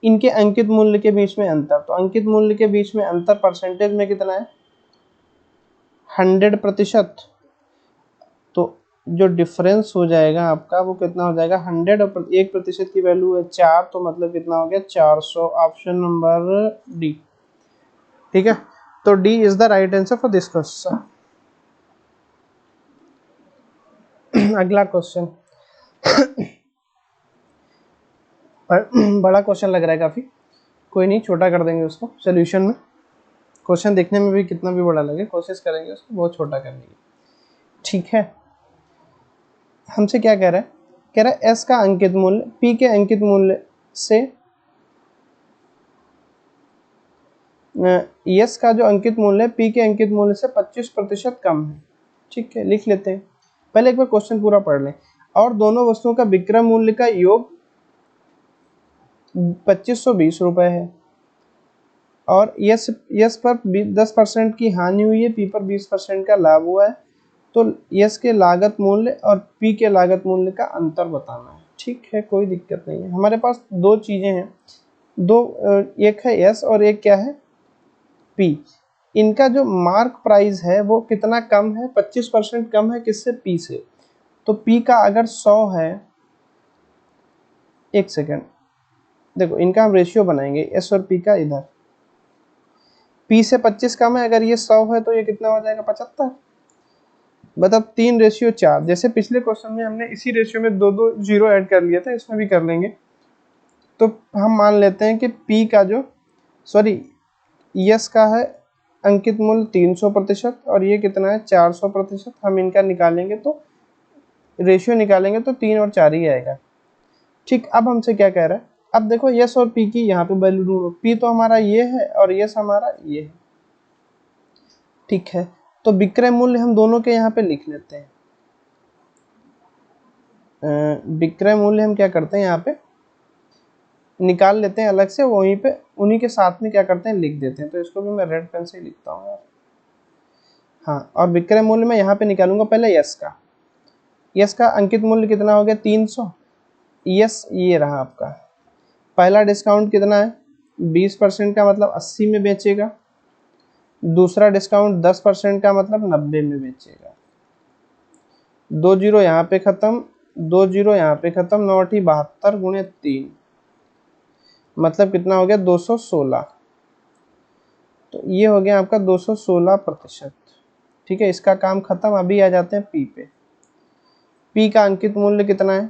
इनके अंकित मूल्य के बीच में अंतर। तो अंकित मूल्य के बीच में अंतर परसेंटेज में कितना है, 100%। तो जो डिफरेंस हो जाएगा आपका वो कितना हो जाएगा, 100 और 1% की वैल्यू है 4, तो मतलब कितना हो गया, 400। Option number D. ठीक है, तो D is the right answer for this question. अगला क्वेश्चन बड़ा क्वेश्चन लग रहा है काफी, कोई नहीं, छोटा कर देंगे उसको सोल्यूशन में। क्वेश्चन देखने में भी कितना भी बड़ा लगे, कोशिश करेंगे उसको बहुत छोटा करने की। ठीक है, हमसे क्या कह रहा है, कह रहा है एस का अंकित मूल्य पी के अंकित मूल्य से, यस का जो अंकित मूल्य है पी के अंकित मूल्य से 25% कम है। ठीक है, लिख लेते हैं। पहले एक बार क्वेश्चन पूरा पढ़ लें। और दोनों वस्तुओं का विक्रय मूल्य का योग 2520 रुपए है, और यस पर 10% की हानि हुई है, पी पर 20% का लाभ हुआ है। तो यस के लागत मूल्य और पी के लागत मूल्य का अंतर बताना है। ठीक है, कोई दिक्कत नहीं है। हमारे पास दो चीजें हैं, एक है यस और एक क्या है, पी। इनका जो मार्क प्राइस है वो कितना कम है, 25% कम है, किससे, पी से। तो पी का अगर 100 है, एक सेकेंड, देखो इनका हम रेशियो बनाएंगे, एस और पी का। इधर पी से 25 कम है, अगर ये 100 है तो ये कितना हो जाएगा, 75। मतलब 3:4। जैसे पिछले क्वेश्चन में हमने इसी रेशियो में 2 जीरो ऐड कर लिया था, इसमें भी कर लेंगे। तो हम मान लेते हैं कि पी का जो यस का है अंकित मूल्य 300% और ये कितना है, 400%। हम इनका निकालेंगे तो रेशियो निकालेंगे तो 3 और 4 ही आएगा। ठीक, अब हमसे क्या कह रहा है, अब देखो यस और पी की यहाँ पे वैल्यू ढूंढो। पी तो हमारा ये है और यस हमारा ये है। ठीक है, तो विक्रय मूल्य हम दोनों के यहाँ पे लिख लेते हैं। विक्रय मूल्य हम क्या करते हैं, यहाँ पे निकाल लेते हैं अलग से, वहीं पे उन्हीं के साथ में क्या करते हैं लिख देते हैं। तो इसको भी मैं रेड पेन से ही लिखता हूँ। हाँ, और विक्रय मूल्य मैं यहाँ पे निकालूंगा पहले यस का। यस का अंकित मूल्य कितना हो गया, 300। यस ये रहा आपका। पहला डिस्काउंट कितना है, 20% का, मतलब 80 में बेचेगा। दूसरा डिस्काउंट 10% का, मतलब 90 में बेचेगा। 2 जीरो यहाँ पे खत्म, 2 जीरो यहाँ पे खत्म, 9 8 72 गुणे 3, मतलब कितना हो गया, 216। तो ये हो गया आपका 216%। ठीक है, इसका काम खत्म। अभी आ जाते हैं पी पे। पी का अंकित मूल्य कितना है,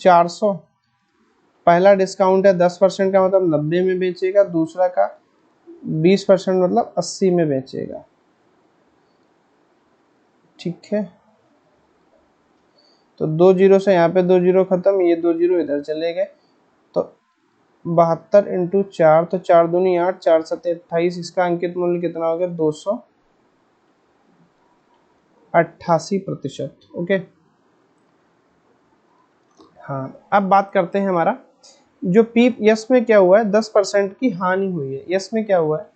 400। पहला डिस्काउंट है 10% का, मतलब 90 में बेचेगा। दूसरा का 20% मतलब 80 में बेचेगा। ठीक है, तो 2 जीरो से यहाँ पे 2 जीरो खत्म, ये 2 जीरो इधर चले गए। तो 72 इंटू 4, तो 4 दूनी 8, 4 सत्ते 28। इसका अंकित मूल्य कितना हो गया, 288%। ओके, हाँ, अब बात करते हैं हमारा जो पी यस में क्या हुआ है, 10% की हानि हुई है। यस में क्या हुआ है,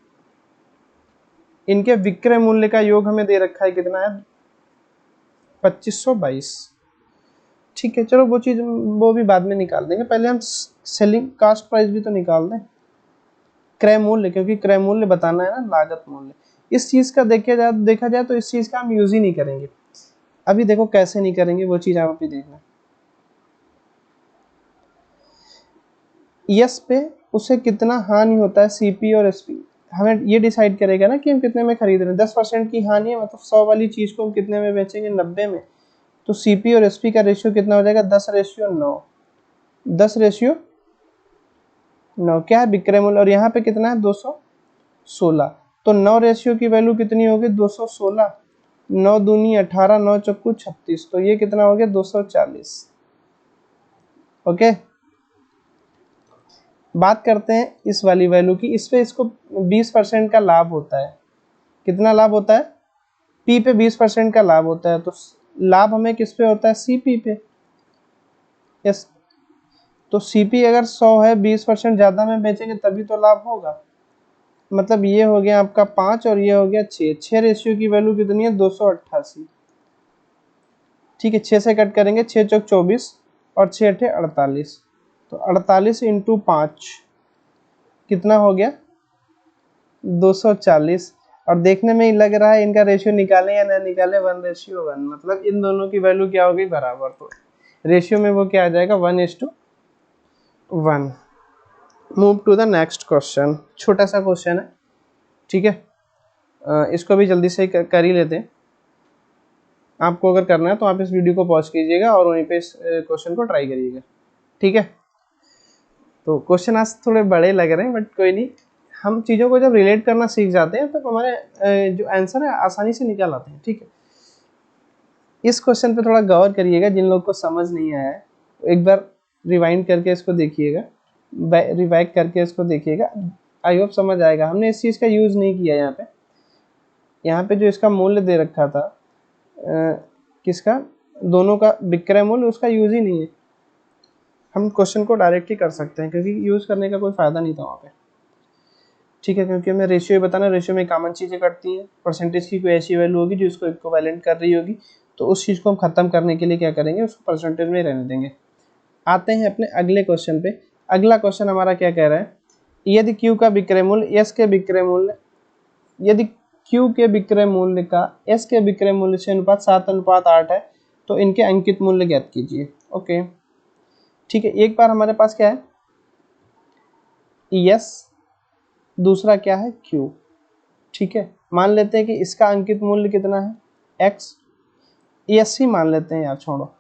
इनके विक्रय मूल्य का योग हमें दे रखा है, कितना है, 2522। ठीक है, चलो वो चीज वो भी बाद में निकाल देंगे, पहले हम सेलिंग कास्ट प्राइस भी तो निकाल दें, क्रय मूल्य, क्योंकि क्रय मूल्य बताना है ना, लागत मूल्य। इस चीज का देखा जाए तो इस चीज का हम यूज ही नहीं करेंगे। अभी देखो कैसे नहीं करेंगे, वो चीज आप अभी देखना। यस पे उसे कितना हानि होता है, सीपी और एसपी हमें ये डिसाइड करेगा ना कि हम कितने में खरीद रहे हैं। 10% की हानि है, मतलब 100 वाली चीज को हम कितने में बेचेंगे, 90 में। तो सीपी और एसपी का रेशियो कितना हो जाएगा, 10:9। 10:9 क्या है, विक्रय मूल्य, और यहाँ पे कितना है, 216। तो 9 की वैल्यू कितनी होगी, 216। 9 दूनी 18, 9 चक्कू 36, तो ये कितना हो गया, 240। ओके, बात करते हैं इस वाली वैल्यू की। इस पे इसको 20% का लाभ होता है। कितना लाभ होता है, पी पे 20% का लाभ होता है। तो लाभ हमें किस पे होता है, सीपी पे। यस, तो सीपी अगर 100 है, 20% ज्यादा में बेचेंगे तभी तो लाभ होगा। मतलब ये हो गया आपका 5 और ये हो गया 6। 6 रेशियो की वैल्यू कितनी है, 288। ठीक है, 6 से कट करेंगे, 6 चौक 24 और 6 अठे 48। तो 48 इंटू 5 कितना हो गया, 240। और देखने में ही लग रहा है इनका रेशियो निकालें या ना निकालें, 1:1, मतलब इन दोनों की वैल्यू क्या हो गई, बराबर। तो रेशियो में वो क्या आ जाएगा, 1:1। Move to the next question. छोटा सा क्वेश्चन है, ठीक है, इसको भी जल्दी से कर ही लेते हैं। आपको अगर करना है तो आप इस वीडियो को पॉज कीजिएगा और वहीं पे इस क्वेश्चन को ट्राई करिएगा। ठीक है, तो क्वेश्चन आज थोड़े बड़े लग रहे हैं, बट कोई नहीं। हम चीज़ों को जब रिलेट करना सीख जाते हैं तो हमारे जो आंसर है आसानी से निकाल आते हैं। ठीक है, इस क्वेश्चन पे थोड़ा गौर करिएगा। जिन लोग को समझ नहीं आया है एक बार रिवाइंड करके इसको देखिएगा, रिवाइड करके इसको देखिएगा, आई होप समझ आएगा। हमने इस चीज़ का यूज़ नहीं किया यहाँ पे जो इसका मूल्य दे रखा था, किसका, दोनों का विक्रय मूल्य, उसका यूज़ ही नहीं है। हम क्वेश्चन को डायरेक्ट ही कर सकते हैं, क्योंकि यूज़ करने का कोई फ़ायदा नहीं था वहाँ पे। ठीक है, क्योंकि हमें रेशियो बताना, रेशियो में कॉमन चीज़ें कटती हैं। परसेंटेज की कोई ऐसी वैल्यू होगी जो इसको इक्विवेलेंट कर रही होगी, तो उस चीज़ को हम ख़त्म करने के लिए क्या करेंगे, उसको परसेंटेज में रहने देंगे। आते हैं अपने अगले क्वेश्चन पे। अगला क्वेश्चन हमारा क्या कह रहा है, यदि क्यू का विक्रय मूल्य एस के विक्रय मूल्य, यदि क्यू के विक्रय मूल्य का एस के विक्रय मूल्य से अनुपात 7:8 है, तो इनके अंकित मूल्य ज्ञात कीजिए। ओके, ठीक है, एक बार हमारे पास क्या है, एस, दूसरा क्या है, क्यू। ठीक है, मान लेते हैं कि इसका अंकित मूल्य कितना है, एक्स। एस ही मान लेते हैं यार, छोड़ो।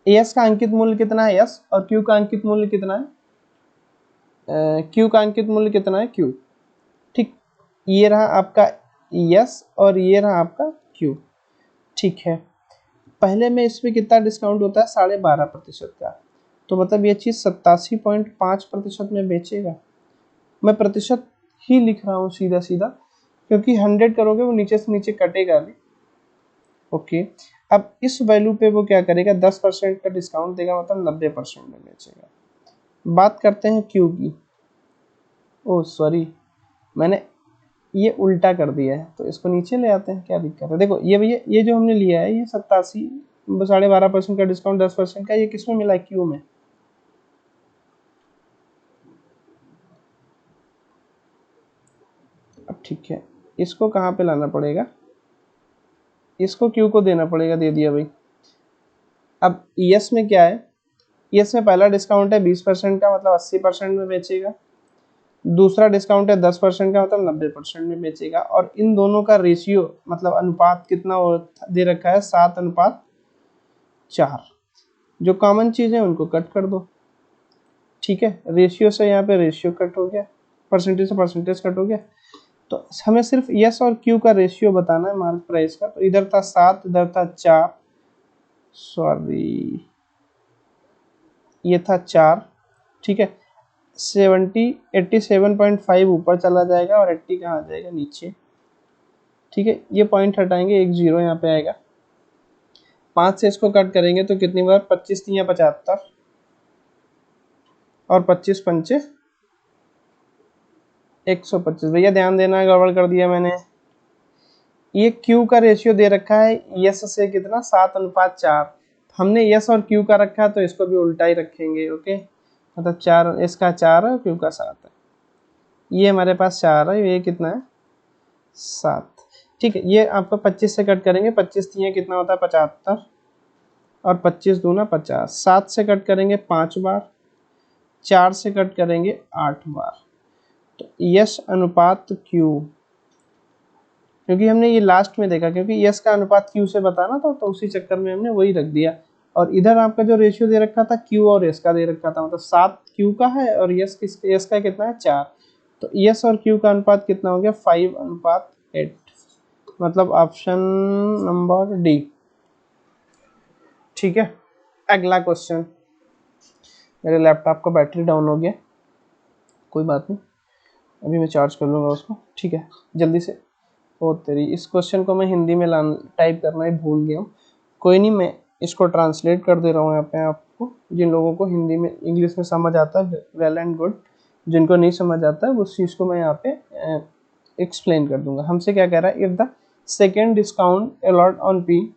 एस का अंकित मूल्य कितना है, एस, और क्यू का अंकित मूल्य कितना है, क्यू का अंकित मूल्य कितना है, क्यू। ठीक, ये रहा आपका एस और ये रहा आपका क्यू। ठीक है, पहले में इस पर कितना डिस्काउंट होता है, 12.5% का, तो मतलब ये चीज़ 87.5% में बेचेगा। मैं प्रतिशत ही लिख रहा हूँ सीधा सीधा, क्योंकि 100 करोगे वो नीचे से नीचे कटेगा भी। ओके, अब इस वैल्यू पे वो क्या करेगा, 10% का डिस्काउंट देगा, मतलब 90% में बेचेगा। बात करते हैं क्यू की। ओह सॉरी, मैंने ये उल्टा कर दिया है, तो इसको नीचे ले आते हैं, क्या दिक्कत है। देखो ये भैया, ये जो हमने लिया है ये 12.5% का डिस्काउंट 10% का, ये किसमें मिला है, क्यू में। अब ठीक है, इसको कहाँ पे लाना पड़ेगा, इसको क्यू को देना पड़ेगा, दे दिया भाई। अब यस में क्या है, यस में पहला डिस्काउंट है 20% का, मतलब 80% में बेचेगा। दूसरा डिस्काउंट है 10% का, मतलब 90% में बेचेगा। और इन दोनों का रेशियो मतलब अनुपात कितना दे रखा है, 7:4। जो कॉमन चीज़ है उनको कट कर दो, ठीक है। रेशियो से यहाँ पे रेशियो कट हो गया, परसेंटेज से परसेंटेज कट हो गया। तो हमें सिर्फ यस और क्यू का रेशियो बताना है मार्क प्राइस का। तो इधर था 7, इधर था 4, सॉरी ये था 4, ठीक है। 87.5 ऊपर चला जाएगा और 80 कहाँ आ जाएगा, नीचे, ठीक है। ये पॉइंट हटाएंगे, एक जीरो यहाँ पे आएगा। 5 से इसको कट करेंगे तो कितनी बार, 25 3 75 और 25 पंचे 125। भैया ध्यान देना, गड़बड़ कर दिया मैंने। ये क्यू का रेशियो दे रखा है यस से कितना, 7:4। हमने यस और क्यू का रखा है तो इसको भी उल्टा ही रखेंगे, ओके। मतलब 4, इसका 4 है, क्यू का 7 है। ये हमारे पास 4 है, ये कितना है, 7, ठीक है। ये आपको 25 से कट करेंगे, 25 3 कितना होता है, 75 और 25 दूना 50। 7 से कट करेंगे 5 बार, 4 से कट करेंगे 8 बार। तो यस अनुपात क्यू, क्योंकि हमने ये लास्ट में देखा, क्योंकि यस का अनुपात क्यू से बताना था, तो उसी चक्कर में हमने वही रख दिया। और इधर आपका जो रेशियो दे रखा था क्यू और यस का दे रखा था, मतलब 7 क्यू का है और यस का कितना है, 4। तो यस और क्यू का अनुपात कितना हो गया, 5:8, मतलब ऑप्शन नंबर डी, ठीक है। अगला क्वेश्चन, मेरे लैपटॉप का बैटरी डाउन हो गया, कोई बात नहीं, अभी मैं चार्ज कर लूँगा उसको, ठीक है, जल्दी से। ओ तेरी, इस क्वेश्चन को मैं हिंदी में टाइप करना ही भूल गया हूँ। कोई नहीं, मैं इसको ट्रांसलेट कर दे रहा हूँ यहाँ पे आपको। जिन लोगों को हिंदी में इंग्लिश में समझ आता है वेल एंड गुड, जिनको नहीं समझ आता है उस चीज़ को मैं यहाँ पे एक्सप्लेन कर दूंगा। हमसे क्या कह रहा है, if the second discount a lot on P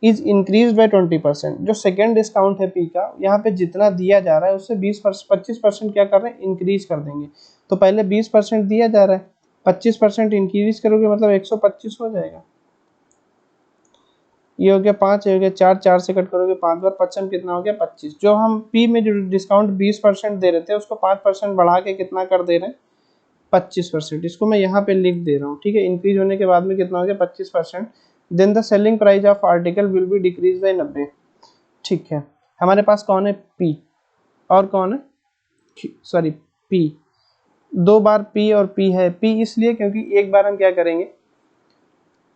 is increase by 20%। जो सेकेंड डिस्काउंट है पी का, यहाँ पे जितना दिया जा रहा है उससे 25% क्या कर रहे हैं, इंक्रीज कर देंगे। तो पहले 20% दिया जा रहा है, 25% इंक्रीज करोगे मतलब 125 हो जाएगा। ये हो गया 5, ये हो गया 4, 4 से कट करोगे 5 बार, 55 कितना हो गया, 25। जो हम पी में जो डिस्काउंट 20% दे रहे थे उसको 5% बढ़ा के कितना कर दे रहे हैं, 25%। इसको मैं यहाँ पे लिख दे रहा हूँ, ठीक है। इंक्रीज होने के बाद में कितना हो गया, 25%। Then the selling price of article will be decrease by 90, ठीक है। हमारे पास कौन है, पी, और कौन है, सॉरी पी। 2 बार पी और पी है, पी इसलिए क्योंकि एक बार हम क्या करेंगे,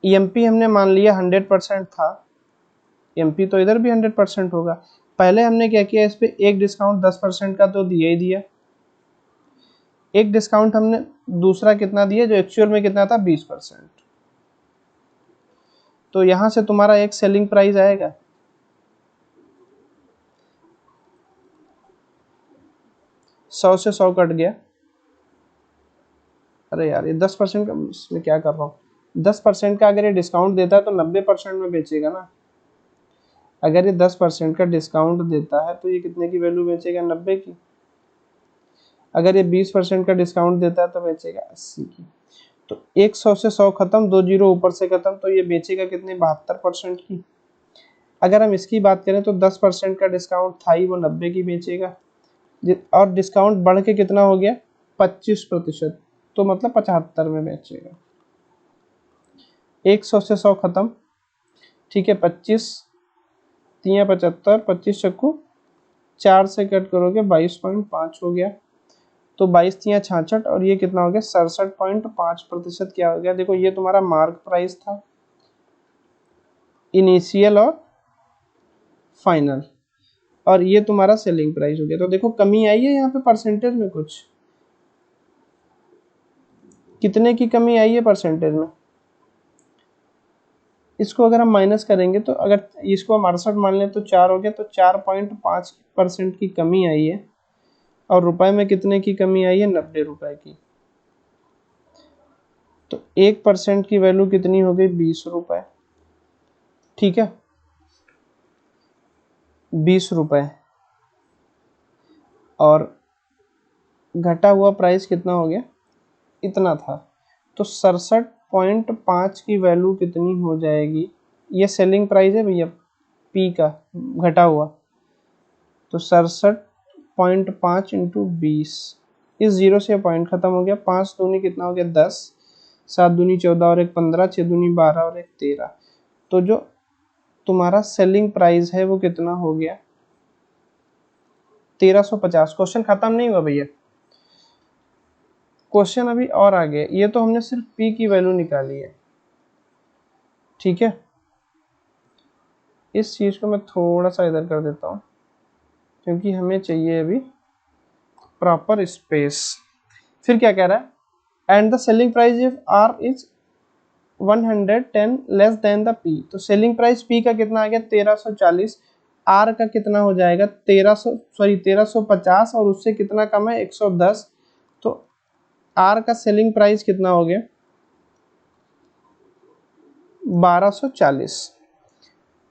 ईएमपी हमने मान लिया 100% था, ईएमपी तो इधर भी 100% होगा। पहले हमने क्या किया, इस पे एक डिस्काउंट 10% का तो दिया ही दिया, एक डिस्काउंट हमने दूसरा कितना दिया, जो एक्चुअल में कितना था, 20%। तो यहां से तुम्हारा एक सेलिंग प्राइस आएगा, 100 से 100 कट गया। अरे यार, ये 10% का, इसमें क्या कर रहा हूँ, 10% का अगर ये डिस्काउंट देता है तो 90% में बेचेगा ना। अगर ये 10% का डिस्काउंट देता है तो ये कितने की वैल्यू बेचेगा, 90 की। अगर ये 20% का डिस्काउंट देता है तो बेचेगा 80 की। तो 100 से 100 खत्म, 2 जीरो ऊपर से खत्म, तो ये बेचेगा कितने, 72% की। अगर हम इसकी बात करें तो 10% का डिस्काउंट था ही, वो 90 की बेचेगा। और डिस्काउंट बढ़ के कितना हो गया, 25%, तो मतलब 75 में बेचेगा। 100 से 100 खत्म, ठीक है। 25 3 75, 25 चक्कू 4 से कट करोगे 22.5 हो गया। तो 22 3 66 और ये कितना हो गया, 67.5% क्या हो गया। देखो ये तुम्हारा मार्क प्राइस था, इनिशियल और फाइनल, और ये तुम्हारा सेलिंग प्राइस हो गया। तो देखो कमी आई है यहाँ पे परसेंटेज में, कुछ कितने की कमी आई है परसेंटेज में। इसको अगर हम माइनस करेंगे तो अगर इसको हम 68 मान लें तो 4 हो गया, तो 4.5% की कमी आई है। और रुपए में कितने की कमी आई है, 90 रुपए की। तो 1% की वैल्यू कितनी हो गई, 20 रुपए। ठीक है, 20 रुपए। और घटा हुआ प्राइस कितना हो गया, इतना था। तो 67.5 की वैल्यू कितनी हो जाएगी, ये सेलिंग प्राइस है भैया पी का घटा हुआ। तो 67.5 इंटू 20, इस जीरो से पॉइंट खत्म हो गया। 5 दूनी कितना हो गया, 10, 7 दूनी 14 और 1 15, 6 दूनी 12 और 1 13। तो जो तुम्हारा सेलिंग प्राइस है वो कितना हो गया, 1350। क्वेश्चन खत्म नहीं हुआ भैया, क्वेश्चन अभी और आगे। ये तो हमने सिर्फ पी की वैल्यू निकाली है। ठीक है, इस चीज को मैं थोड़ा सा इधर कर देता हूँ क्योंकि हमें चाहिए अभी प्रॉपर स्पेस। फिर क्या कह रहा है, and the selling price if R is 110 less than the P. तो सेलिंग प्राइस पी का कितना आ गया, 1340। आर का कितना हो जाएगा, 1350, और उससे कितना कम है, 110। तो आर का सेलिंग प्राइस कितना हो गया, 1240।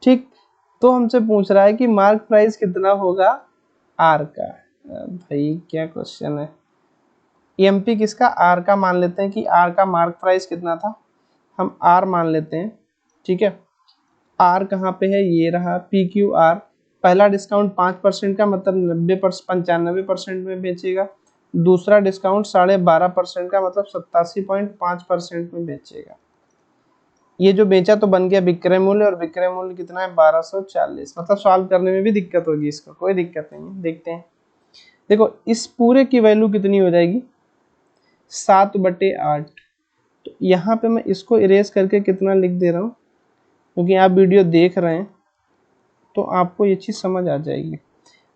ठीक, तो हमसे पूछ रहा है कि मार्क प्राइस कितना होगा आर का। भाई क्या क्वेश्चन है। एमपी किसका, आर का मान लेते हैं कि आर का मार्क प्राइस कितना था, हम आर मान लेते हैं। ठीक है, आर कहाँ पे है, ये रहा पी क्यू आर। पहला डिस्काउंट 5% का, मतलब 95% में बेचेगा। दूसरा डिस्काउंट 12.5% का, मतलब 87.5% में बेचेगा। ये जो बेचा तो बन गया विक्रय मूल्य, और विक्रय मूल्य कितना है, 1240। मतलब सॉल्व करने में भी दिक्कत होगी, इसको कोई दिक्कत नहीं है, देखते हैं। देखो इस पूरे की वैल्यू कितनी हो जाएगी, 7/8। तो यहाँ पे मैं इसको इरेज करके कितना लिख दे रहा हूँ, क्योंकि आप वीडियो देख रहे हैं तो आपको ये चीज़ समझ आ जाएगी।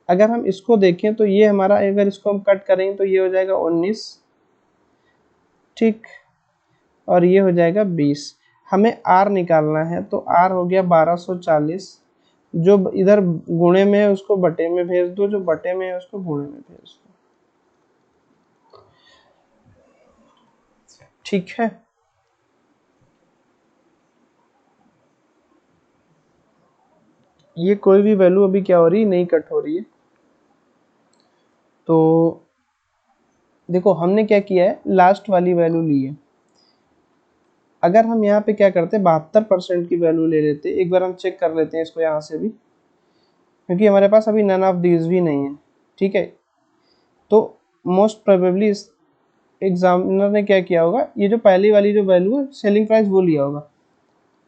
अगर हम इसको देखें तो ये हमारा, अगर इसको हम कट करेंगे तो ये हो जाएगा 19। ठीक, और ये हो जाएगा 20। हमें आर निकालना है, तो आर हो गया 1240। जो इधर गुणे में है उसको बटे में भेज दो, जो बटे में है उसको गुणे में भेज दो। ठीक है, ये कोई भी वैल्यू अभी क्या हो रही है, नहीं कट हो रही है। तो देखो हमने क्या किया है, लास्ट वाली वैल्यू ली है। अगर हम यहाँ पे क्या करते, 72% की वैल्यू ले लेते। एक बार हम चेक कर लेते हैं इसको यहाँ से भी, क्योंकि हमारे पास अभी नन ऑफ दीज भी नहीं है। ठीक है, तो मोस्ट प्रोबेबली इस एग्जामिनर ने क्या किया होगा, ये जो पहली वाली जो वैल्यू है सेलिंग प्राइस वो लिया होगा।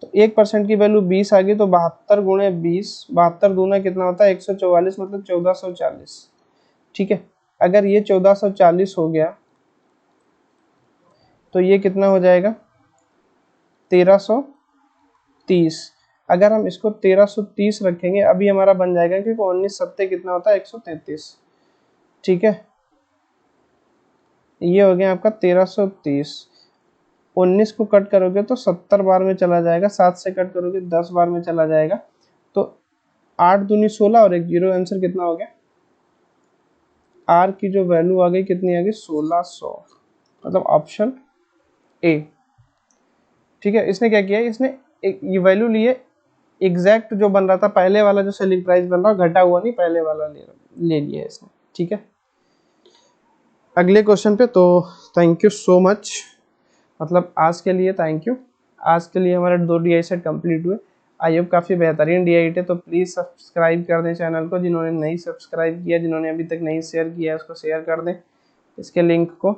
तो 1% की वैल्यू 20 आ गई, तो 72 गुणे 20, 72 दूना कितना होता है, 144, मतलब 1440। ठीक है, अगर ये 1440 हो गया तो ये कितना हो जाएगा, 1330। अगर हम इसको 1330 रखेंगे, अभी हमारा बन जाएगा, क्योंकि 19 सत्ते कितना होता है, 133। ठीक है, ये हो गया आपका 1330। 19 को कट करोगे तो 70 बार में चला जाएगा, 7 से कट करोगे 10 बार में चला जाएगा। तो 8 दूनी 16 और एक जीरो, आंसर कितना हो गया, आर की जो वैल्यू आ गई कितनी आ गई, 1600। मतलब ऑप्शन ए। ठीक है, इसने क्या किया, इसने ये वैल्यू ली है एग्जैक्ट जो बन रहा था, पहले वाला जो सेलिंग प्राइस बन रहा, घटा हुआ नहीं, पहले वाला ले लिया इसने। ठीक है, अगले क्वेश्चन पे। तो थैंक यू सो मच, मतलब आज के लिए थैंक यू। आज के लिए हमारे 2 DI सेट कंप्लीट हुए। आई होप काफ़ी बेहतरीन DI है। तो प्लीज़ सब्सक्राइब कर दें चैनल को, जिन्होंने नहीं सब्सक्राइब किया, जिन्होंने अभी तक नहीं शेयर किया है उसको शेयर कर दें, इसके लिंक को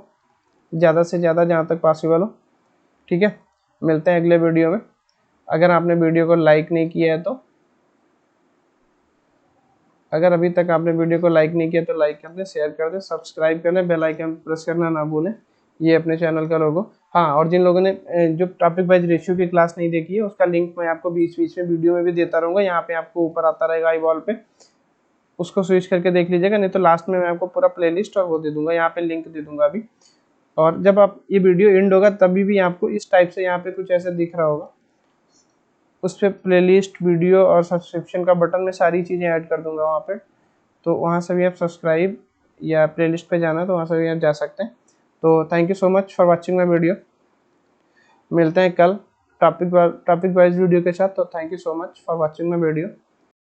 ज़्यादा से ज़्यादा जहाँ तक पॉसिबल हो। ठीक है, मिलते हैं अगले वीडियो में। अगर आपने वीडियो को लाइक नहीं किया है तो, अगर अभी तक आपने वीडियो को लाइक नहीं किया तो लाइक कर दें, शेयर कर दें, सब्सक्राइब कर लें, बेल आइकन प्रेस करना ना भूलें। ये अपने चैनल का लोगो हाँ, और जिन लोगों ने जो टॉपिक वाइज रेशियो की क्लास नहीं देखी है उसका लिंक मैं आपको बीच बीच में वीडियो में भी देता रहूँगा, यहाँ पे आपको ऊपर आता रहेगा आई वॉल पे, उसको स्विच करके देख लीजिएगा, नहीं तो लास्ट में मैं आपको पूरा प्लेलिस्ट और वो दे दूंगा, यहाँ पे लिंक दे दूंगा अभी। और जब आप ये वीडियो एंड होगा तभी भी आपको इस टाइप से यहाँ पे कुछ ऐसा दिख रहा होगा, उस पर प्लेलिस्ट, वीडियो और सब्सक्रिप्शन का बटन में सारी चीज़ें ऐड कर दूंगा वहाँ पे, तो वहाँ से भी आप सब्सक्राइब या प्लेलिस्ट पे जाना तो वहाँ से भी आप जा सकते हैं। तो thank you so much for watching my video, मिलते हैं कल टॉपिक वाइज वीडियो के साथ। तो thank you so much for watching my video.